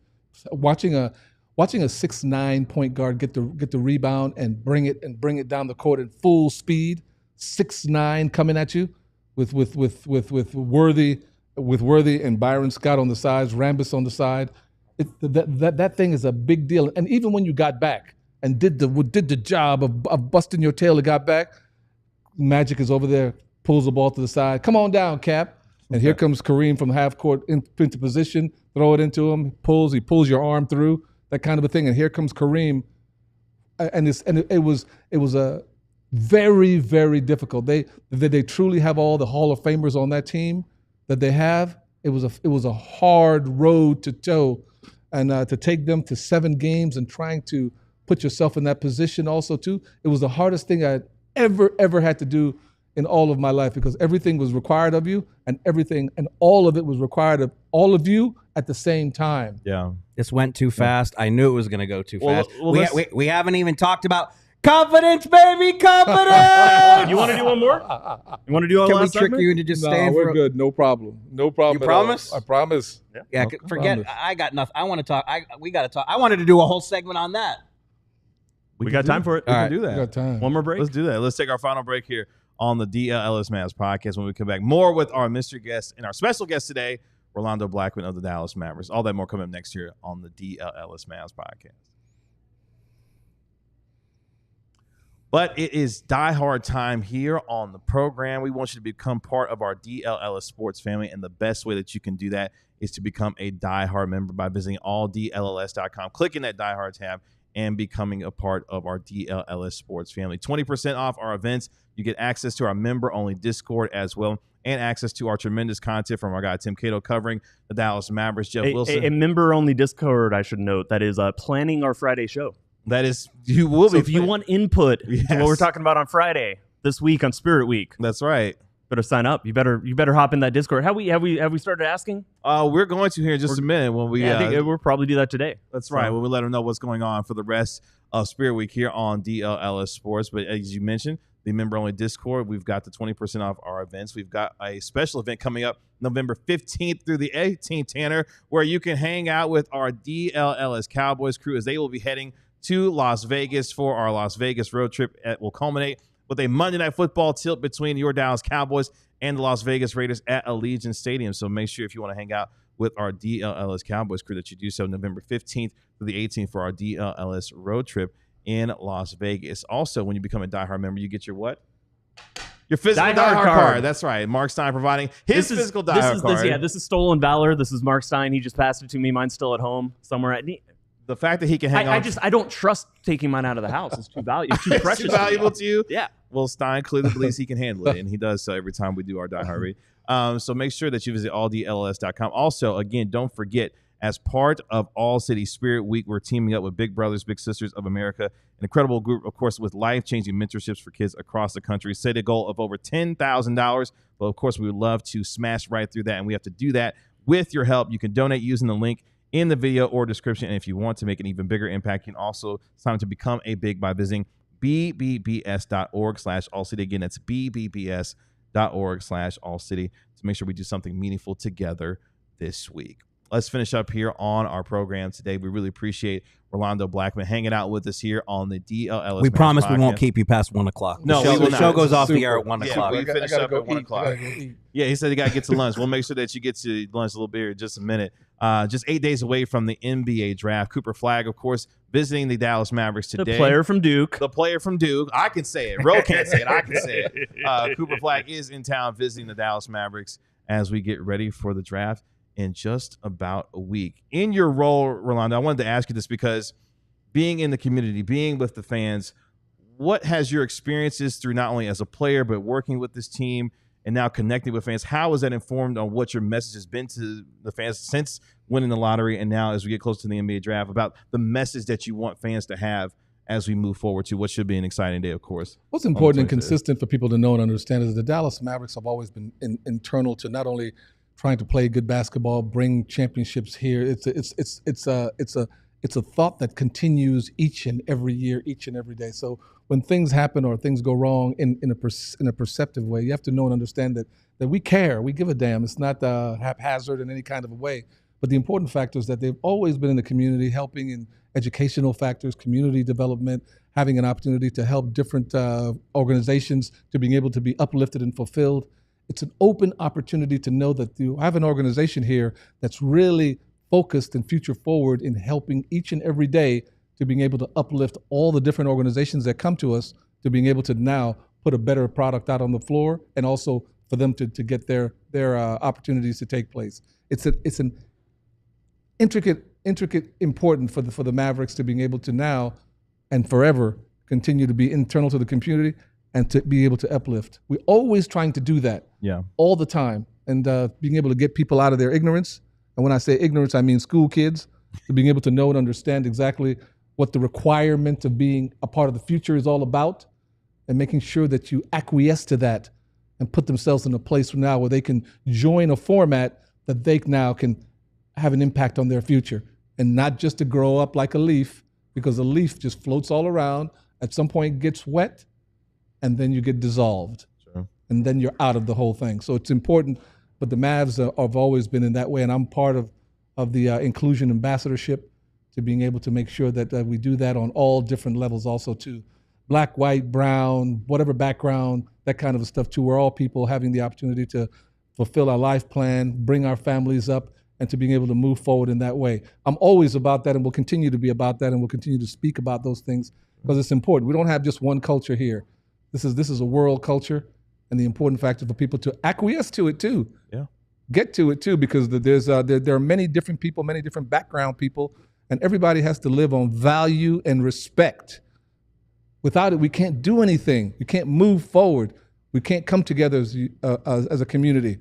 Watching a 6'9" point guard get the rebound and bring it down the court at full speed, 6'9" coming at you with Worthy and Byron Scott on the sides, Rambis on the side, that thing is a big deal. And even when you got back and did the job of busting your tail and got back, Magic is over there, pulls the ball to the side. Come on down, Cap. And here comes Kareem from half court into position, throw it into him, he pulls your arm through, that kind of a thing. And here comes Kareem. And it was a very, very difficult. They truly have all the Hall of Famers on that team that they have. It was a hard road to toe, and to take them to 7 games and trying to put yourself in that position also too. It was the hardest thing I'd ever had to do in all of my life, because everything was required of you, and all of it was required of all of you at the same time. Yeah, this went too fast. I knew it was going to go too fast. We haven't even talked about confidence, baby, confidence. You want to do one more? You want to do a Can last we trick segment? you into just staying? We're good. No problem. No problem. You promise? I promise. Yeah. No, Forget. promise. I got nothing. I want to talk. We got to talk. I wanted to do a whole segment on that. We got time for it. We can do that. We got time. One more break. Let's do that. Let's take our final break here on the DLLS Mavs podcast. When we come back, more with our mystery guest and our special guest today, Rolando Blackman of the Dallas Mavericks. All that more coming up next year on the DLLS Mavs podcast. But it is diehard time here on the program. We want you to become part of our DLLS sports family, and the best way that you can do that is to become a diehard member by visiting alldlls.com, clicking that diehard tab, and becoming a part of our DLLS sports family. 20% off our events. You get access to our member-only Discord as well, and access to our tremendous content from our guy Tim Cato covering the Dallas Mavericks, Jeff Wilson. A member-only Discord, I should note, that is planning our Friday show. That is, you will So be. if you want input Yes. to what we're talking about on Friday, this week on Spirit Week, That's right. Better sign up. You better hop in that Discord. Have we started asking? We're going to here in just a minute when we. I think we'll probably do that today. That's right. When we let them know what's going on for the rest of Spirit Week here on DLLS Sports. But as you mentioned, the member-only Discord, we've got the 20% off our events. We've got a special event coming up November 15th through the 18th, Tanner, where you can hang out with our DLLS Cowboys crew as they will be heading to Las Vegas for our Las Vegas road trip. It will culminate with a Monday Night Football tilt between your Dallas Cowboys and the Las Vegas Raiders at Allegiant Stadium. So make sure if you want to hang out with our DLLS Cowboys crew that you do so November 15th through the 18th for our DLLS road trip in Las Vegas. Also, when you become a diehard member, you get your what? Your physical diehard card. That's right. Marc Stein providing his physical diehard card. This is stolen valor. This is Marc Stein. He just passed it to me. Mine's still at home somewhere. The fact that he can hang on. I don't trust taking mine out of the house. It's too valuable. It's too precious. It's too valuable to you? Yeah. Well, Stein clearly believes he can handle it, and he does so every time we do our Die Hard read. So make sure that you visit alldlls.com. Also, again, don't forget, as part of All City Spirit Week, we're teaming up with Big Brothers Big Sisters of America, an incredible group, of course, with life-changing mentorships for kids across the country. Set a goal of over $10,000. But, of course, we would love to smash right through that, and we have to do that with your help. You can donate using the link in the video or description. And if you want to make an even bigger impact, you can also sign up to become a big by visiting bbbs.org/allcity. Again, that's bbbs.org/allcity to make sure we do something meaningful together this week. Let's finish up here on our program today. We really appreciate Rolando Blackman hanging out with us here on the DLLS. We promise podcast. we won't keep you past 1 o'clock. No, the show goes off the air at 1 o'clock. We finish up at 1 o'clock. Yeah, he said he got to get to lunch. We'll make sure that you get to lunch a little bit here in just a minute. Just 8 days away from the NBA draft. Cooper Flagg, of course, visiting the Dallas Mavericks today. The player from Duke. I can say it. Ro can't say it. I can say it. Cooper Flagg is in town visiting the Dallas Mavericks as we get ready for the draft in just about a week. In your role, Rolando, I wanted to ask you this because being in the community, being with the fans, what has your experiences through not only as a player, but working with this team and now connecting with fans, how has that informed on what your message has been to the fans since winning the lottery and now as we get close to the NBA draft about the message that you want fans to have as we move forward to what should be an exciting day, of course? What's important and consistent for people to know and understand is the Dallas Mavericks have always been internal to not only trying to play good basketball, bring championships here. It's a thought that continues each and every year, each and every day. So when things happen or things go wrong in a perceptive way, you have to know and understand that we care, we give a damn. It's not haphazard in any kind of a way. But the important factor is that they've always been in the community, helping in educational factors, community development, having an opportunity to help different organizations to being able to be uplifted and fulfilled. It's an open opportunity to know that you have an organization here that's really focused and future forward in helping each and every day to being able to uplift all the different organizations that come to us to being able to now put a better product out on the floor and also for them to get their opportunities to take place. It's an intricate important for the Mavericks to being able to now and forever continue to be internal to the community and to be able to uplift. We're always trying to do that all the time and being able to get people out of their ignorance. And when I say ignorance, I mean school kids, to being able to know and understand exactly what the requirement of being a part of the future is all about and making sure that you acquiesce to that and put themselves in a place now where they can join a format that they now can have an impact on their future and not just to grow up like a leaf, because a leaf just floats all around, at some point gets wet, and then you get dissolved. Sure. And then you're out of the whole thing. So it's important, but the Mavs have always been in that way, and I'm part of the inclusion ambassadorship to being able to make sure that we do that on all different levels also too. Black, white, brown, whatever background, that kind of stuff too. We're all people having the opportunity to fulfill our life plan, bring our families up, and to being able to move forward in that way. I'm always about that and will continue to be about that and will continue to speak about those things because it's important. We don't have just one culture here. This is a world culture, and the important factor for people to acquiesce to it too. Yeah, get to it too, because there are many different people, many different background people, and everybody has to live on value and respect. Without it, we can't do anything. We can't move forward. We can't come together as a community.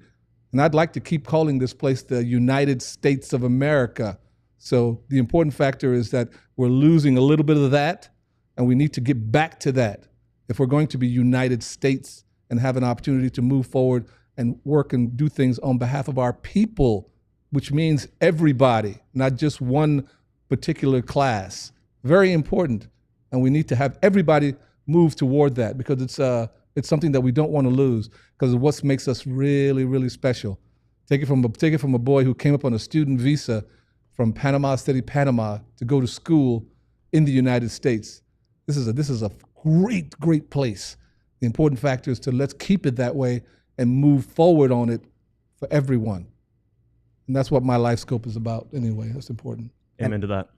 And I'd like to keep calling this place the United States of America. So the important factor is that we're losing a little bit of that, and we need to get back to that if we're going to be United States and have an opportunity to move forward and work and do things on behalf of our people, which means everybody, not just one particular class. Very important. And we need to have everybody move toward that, because it's something that we don't want to lose, because of what makes us really, really special. Take it from a boy who came up on a student visa from Panama City, Panama, to go to school in the United States. This is a great, great place. The important factor is to let's keep it that way and move forward on it for everyone. And that's what my life scope is about anyway. That's important. Amen to that.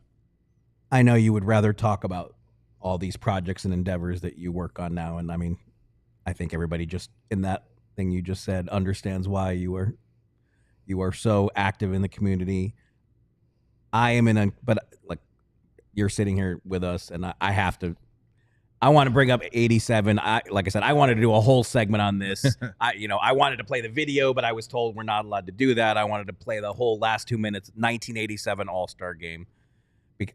I know you would rather talk about all these projects and endeavors that you work on now. And I mean, I think everybody just in that thing you just said understands why you are so active in the community. But like, you're sitting here with us, and I want to bring up 87. Like I said, I wanted to do a whole segment on this. I wanted to play the video, but I was told we're not allowed to do that. I wanted to play the whole last 2 minutes, 1987 All-Star game.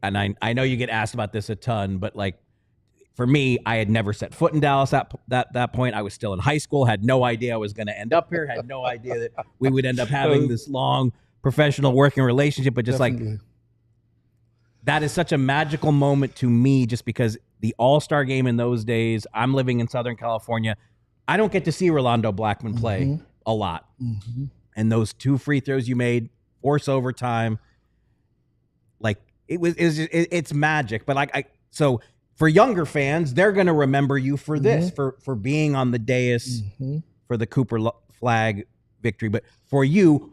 And I know you get asked about this a ton, but like, for me, I had never set foot in Dallas at that point. I was still in high school, had no idea I was going to end up here, had no idea that we would end up having this long professional working relationship, but just Definitely. Like, that is such a magical moment to me, just because the All-Star game in those days, I'm living in Southern California. I don't get to see Rolando Blackman play a lot. Mm-hmm. And those 2 free throws you made, force overtime, like it's magic. But so for younger fans, they're going to remember you for this, for being on the dais for the Cooper Flagg victory. But for you,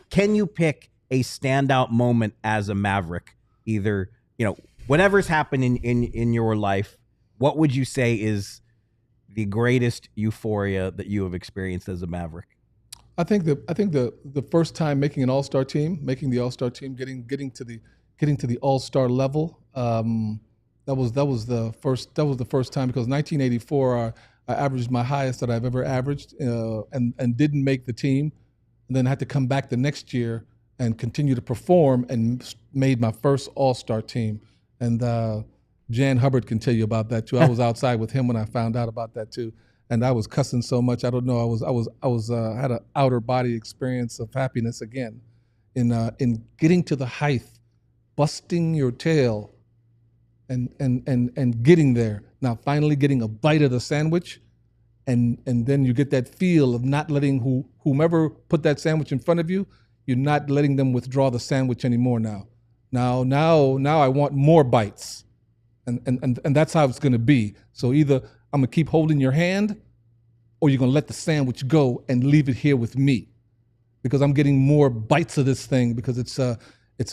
can you pick a standout moment as a Maverick? Either, whatever's happened in your life, what would you say is the greatest euphoria that you have experienced as a Maverick? I think the first time making the All-Star team, getting to the All-Star level, that was the first time, because 1984 I averaged my highest that I've ever averaged, and didn't make the team, and then had to come back the next year and continue to perform, and made my first All-Star team. And Jan Hubbard can tell you about that too. I was outside with him when I found out about that too, and I was cussing so much. I don't know. I was had an outer body experience of happiness again, in getting to the height, busting your tail, and getting there. Now finally getting a bite of the sandwich, and then you get that feel of not letting whomever put that sandwich in front of you. You're not letting them withdraw the sandwich anymore now. Now I want more bites. And that's how it's gonna be. So either I'm gonna keep holding your hand, or you're gonna let the sandwich go and leave it here with me. Because I'm getting more bites of this thing, because it's a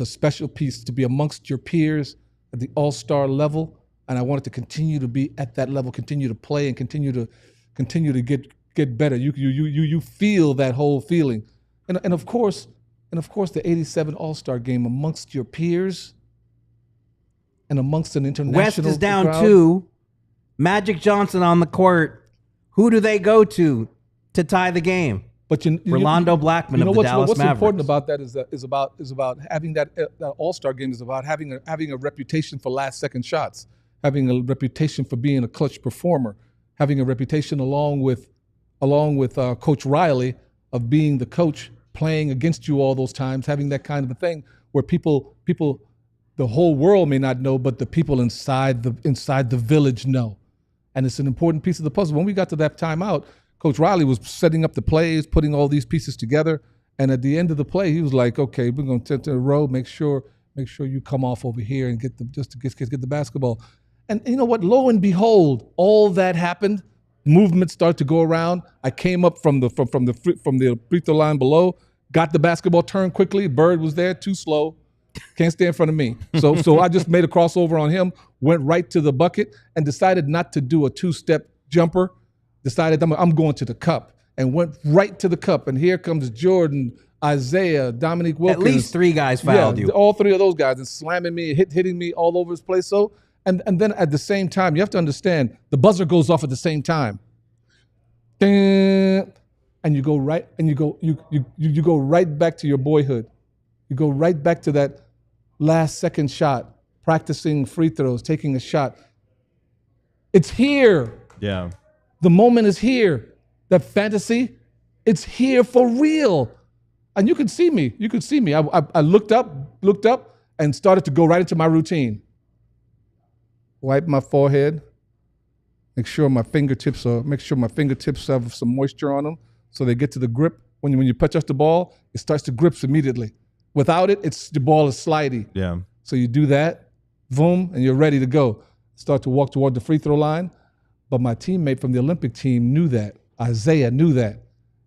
special piece to be amongst your peers at the All-Star level. And I want it to continue to be at that level, continue to play, and continue to get better. You feel that whole feeling. And of course, the 87 All-Star game amongst your peers and amongst an international West is down crowd. 2. Magic Johnson on the court. Who do they go to tie the game? But Rolando Blackman of the Dallas what's Mavericks. Important about that is about having that All-Star game is about having a reputation for last-second shots, having a reputation for being a clutch performer, having a reputation along with Coach Riley of being the coach, playing against you all those times, having that kind of a thing where people, the whole world may not know, but the people inside the village know. And it's an important piece of the puzzle. When we got to that timeout, Coach Riley was setting up the plays, putting all these pieces together. And at the end of the play, he was like, okay, we're going to the row, make sure you come off over here and get the basketball. And you know what? Lo and behold, all that happened. Movement started to go around. I came up from the free throw line below, got the basketball, turned quickly. Bird was there, too slow, can't stay in front of me. So I just made a crossover on him, went right to the bucket, and decided not to do a 2-step jumper. Decided I'm going to the cup, and went right to the cup. And here comes Jordan, Isaiah, Dominique Wilkins. At least 3 guys fouled you. All 3 of those guys, and slamming me, hitting me all over his place. So. And then at the same time, you have to understand, the buzzer goes off at the same time. And you go right, and you go right back to your boyhood. You go right back to that last-second shot, practicing free throws, taking a shot. It's here. Yeah. The moment is here. That fantasy, it's here for real. And you could see me. I looked up and started to go right into my routine. Wipe my forehead. Make sure my fingertips have some moisture on them so they get to the grip. When you touch the ball, it starts to grip immediately. Without it, the ball is slidey. Yeah. So you do that, boom, and you're ready to go. Start to walk toward the free throw line. But my teammate from the Olympic team knew that. Isaiah knew that.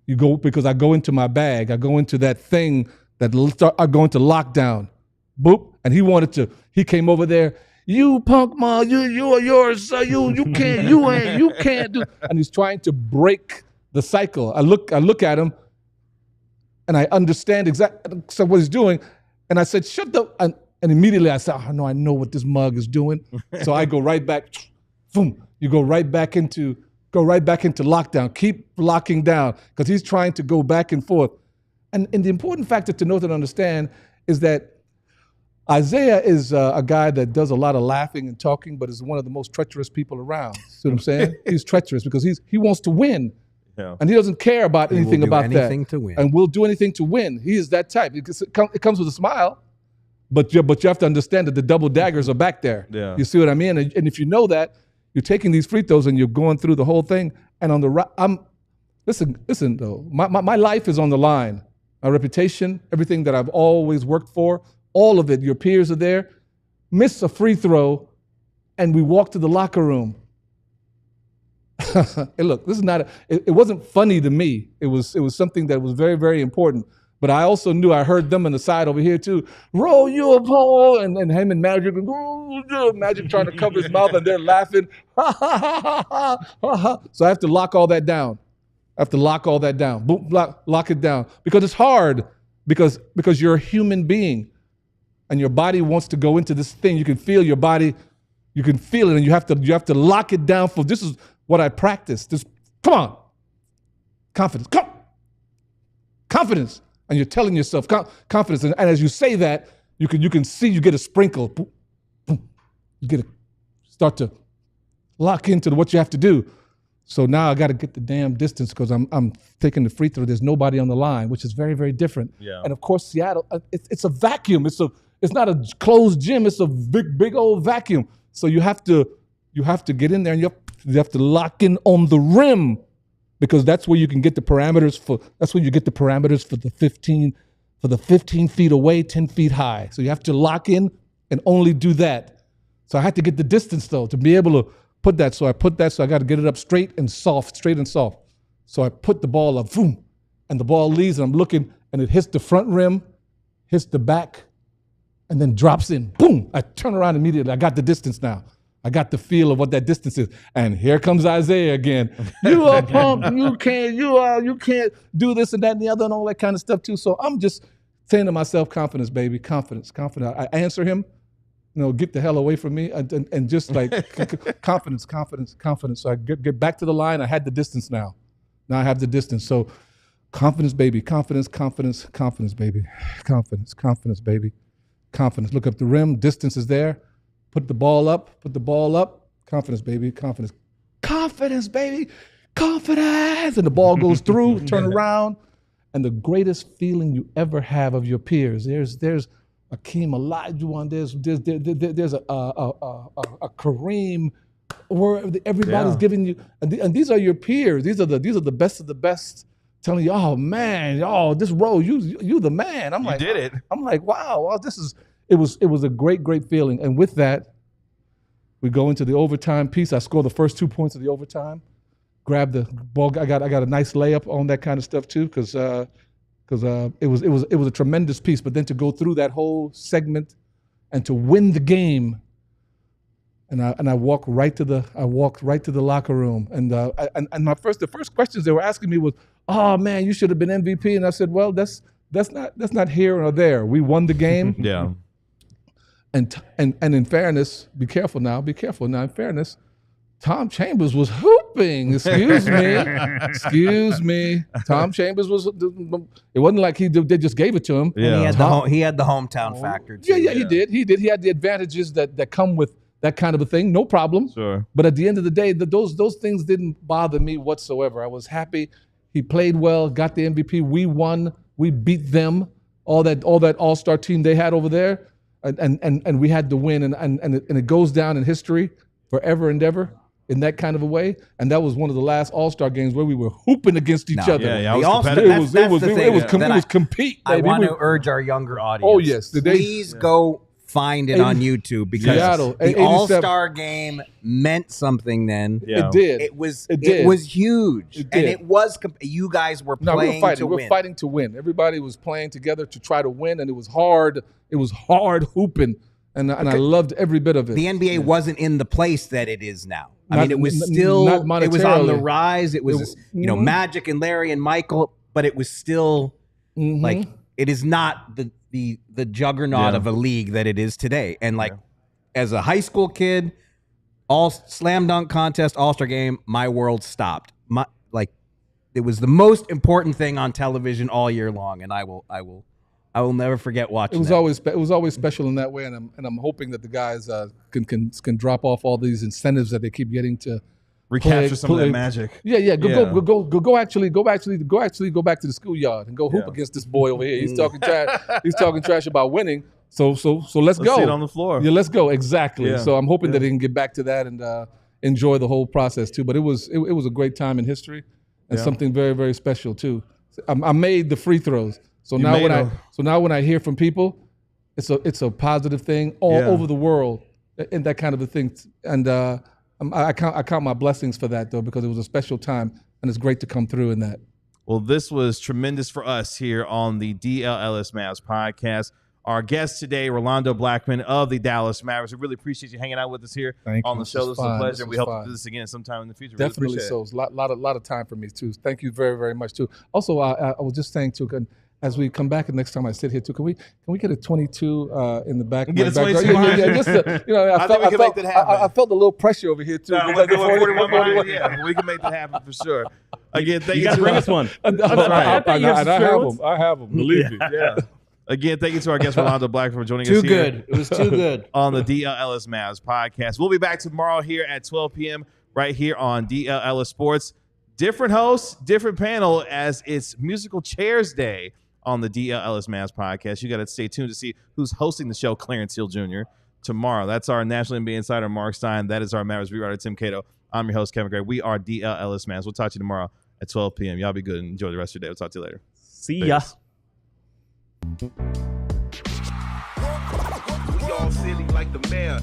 Because I go into my bag. I go into that thing I go into lockdown. Boop. And he came over there. You punk ma, you are yours. You can't do. And he's trying to break the cycle. I look at him, and I understand exactly what he's doing. And I said, shut the. And immediately I said, I know what this mug is doing. So I go right back. Boom. You go right back into lockdown. Keep locking down because he's trying to go back and forth. And the important factor to note and understand is that Isaiah is a guy that does a lot of laughing and talking, but is one of the most treacherous people around. See what I'm saying? He's treacherous because he wants to win. Yeah. And he doesn't care about anything about that. Anything to win. And will do anything to win. He is that type. It comes with a smile, but you have to understand that the double daggers are back there. Yeah. You see what I mean? And if you know that, you're taking these free throws and you're going through the whole thing. And on the right, listen though. My life is on the line. My reputation, everything that I've always worked for, all of it. Your peers are there. Miss a free throw, and we walk to the locker room. Hey, look, this is not. It wasn't funny to me. It was something that was very, very important. But I also knew I heard them on the side over here too. Roll you a pole, and him and Magic, Magic trying to cover his mouth, and they're laughing. So I have to lock all that down. Boom, lock it down because it's hard because you're a human being, and your body wants to go into this thing. You can feel your body, you can feel it, and you have to lock it down. This is what I practice. Come on, confidence. And you're telling yourself confidence, and as you say that, you can see you get a sprinkle. Boom, boom. You get to start to lock into what you have to do. So now I got to get the damn distance because I'm taking the free throw. There's nobody on the line, which is very, very different. Yeah. And of course, Seattle, it's a vacuum. It's not a closed gym. It's a big old vacuum. So you have to get in there and you have to lock in on the rim. Because that's where you can get the parameters for the 15 feet away, 10 feet high. So you have to lock in and only do that. So I had to get the distance though to be able to put that. So I got to get it up straight and soft. So I put the ball up, boom, and the ball leaves and I'm looking and it hits the front rim, hits the back, and then drops in, boom. I turn around immediately. I got the distance now. I got the feel of what that distance is. And here comes Isaiah again. You are punk, you can't do this and that and the other and all that kind of stuff too. So I'm just saying to myself, confidence, baby, confidence. I answer him, get the hell away from me and just like confidence. So I get back to the line. I had the distance now. Now I have the distance. So confidence, baby, confidence, baby. Confidence, baby. Confidence. Look up the rim, distance is there. Put the ball up. Confidence, baby. Confidence, baby. Confidence. And the ball goes through, turn around. And the greatest feeling you ever have of your peers. There's Akeem Olajuwon. There's a Kareem. Where everybody's giving you, and these are your peers. These are the best of the best. Telling you, oh man, this role, you the man. I'm like, you did it. I'm like, wow, this is. It was a great feeling. And with that, we go into the overtime piece. I score the first 2 points of the overtime. Grab the ball. I got a nice layup on that kind of stuff too, because it was a tremendous piece. But then to go through that whole segment and to win the game, and I walked right to the locker room. And the first questions they were asking me was, "Oh man, you should have been MVP." And I said, "Well, that's not here or there. We won the game." Yeah. And in fairness, be careful now. In fairness, Tom Chambers was hooping. Excuse me. Tom Chambers was. It wasn't like they just gave it to him. Yeah. He had the hometown factor too. Yeah, he did. He had the advantages that come with that kind of a thing, no problem. Sure. But at the end of the day, those things didn't bother me whatsoever. I was happy. He played well, got the MVP. We won. We beat them. All that all-star team they had over there, and we had to win. And it goes down in history forever and ever in that kind of a way. And that was one of the last all-star games where we were hooping against each other. Yeah, The All-Star- competitive. It was compete. I Baby. want to urge our younger audience. Oh, yes. Please go find it on YouTube because Seattle, the 87. All-Star game meant something then. Yeah. It did. It was did. huge. It And did. it was you guys were No, playing we were fighting. to We win. were fighting to win. Everybody was playing together to try to win, and it was hard. It was hard hooping, and I loved every bit of it. The NBA wasn't in the place that it is now. I Not- mean, it was not still it was on the monetarily. rise. It was Magic and Larry and Michael, but it was still like it is not the juggernaut of a league that it is today. And like as a high school kid, all slam dunk contest, all-star game, my world stopped. It was the most important thing on television all year long, and I will never forget watching. It was always special in that way, and I'm hoping that the guys can drop off all these incentives that they keep getting to Recapture some of that magic. Yeah. Go actually go back to the schoolyard and go hoop against this boy over here. He's talking trash. He's talking trash about winning. So let's go. See it on the floor. Yeah, let's go. Exactly. Yeah. So I'm hoping that he can get back to that and enjoy the whole process too. But it was a great time in history and something very, very special too. I made the free throws. So now when I hear from people, it's a positive thing all over the world and that kind of a thing. And I count my blessings for that though, because it was a special time and it's great to come through in that. Well, this was tremendous for us here on the DLLS Mavs podcast. Our guest today, Rolando Blackman of the Dallas Mavericks. We really appreciate you hanging out with us here on the show. This was a pleasure. We hope to do this again sometime in the future. Definitely so. It's a lot of time for me too. Thank you very, very much too. Also, I was just saying too, as we come back and next time I sit here too, can we get a 22 in the back? Get a 22. Just I felt a little pressure over here too. Yeah, we can make that happen for sure. Again, thank you. You got to bring us one. I have them. Believe me. Yeah. Again, thank you to our guest, Rolando Blackman, for joining us here. Too good. It was too good. On the DLLS Mavs podcast. We'll be back tomorrow here at 12 p.m. right here on DLLS Sports. Different host, different panel as it's Musical Chairs Day on the DLLS Mavs podcast. You got to stay tuned to see who's hosting the show, Clarence Hill Jr., tomorrow. That's our National NBA insider, Marc Stein. That is our Mavericks rewriter, Tim Cato. I'm your host, Kevin Gray. We are DLLS Mavs. We'll talk to you tomorrow at 12 p.m. Y'all be good and enjoy the rest of your day. We'll talk to you later. See ya. We all silly like the mayor.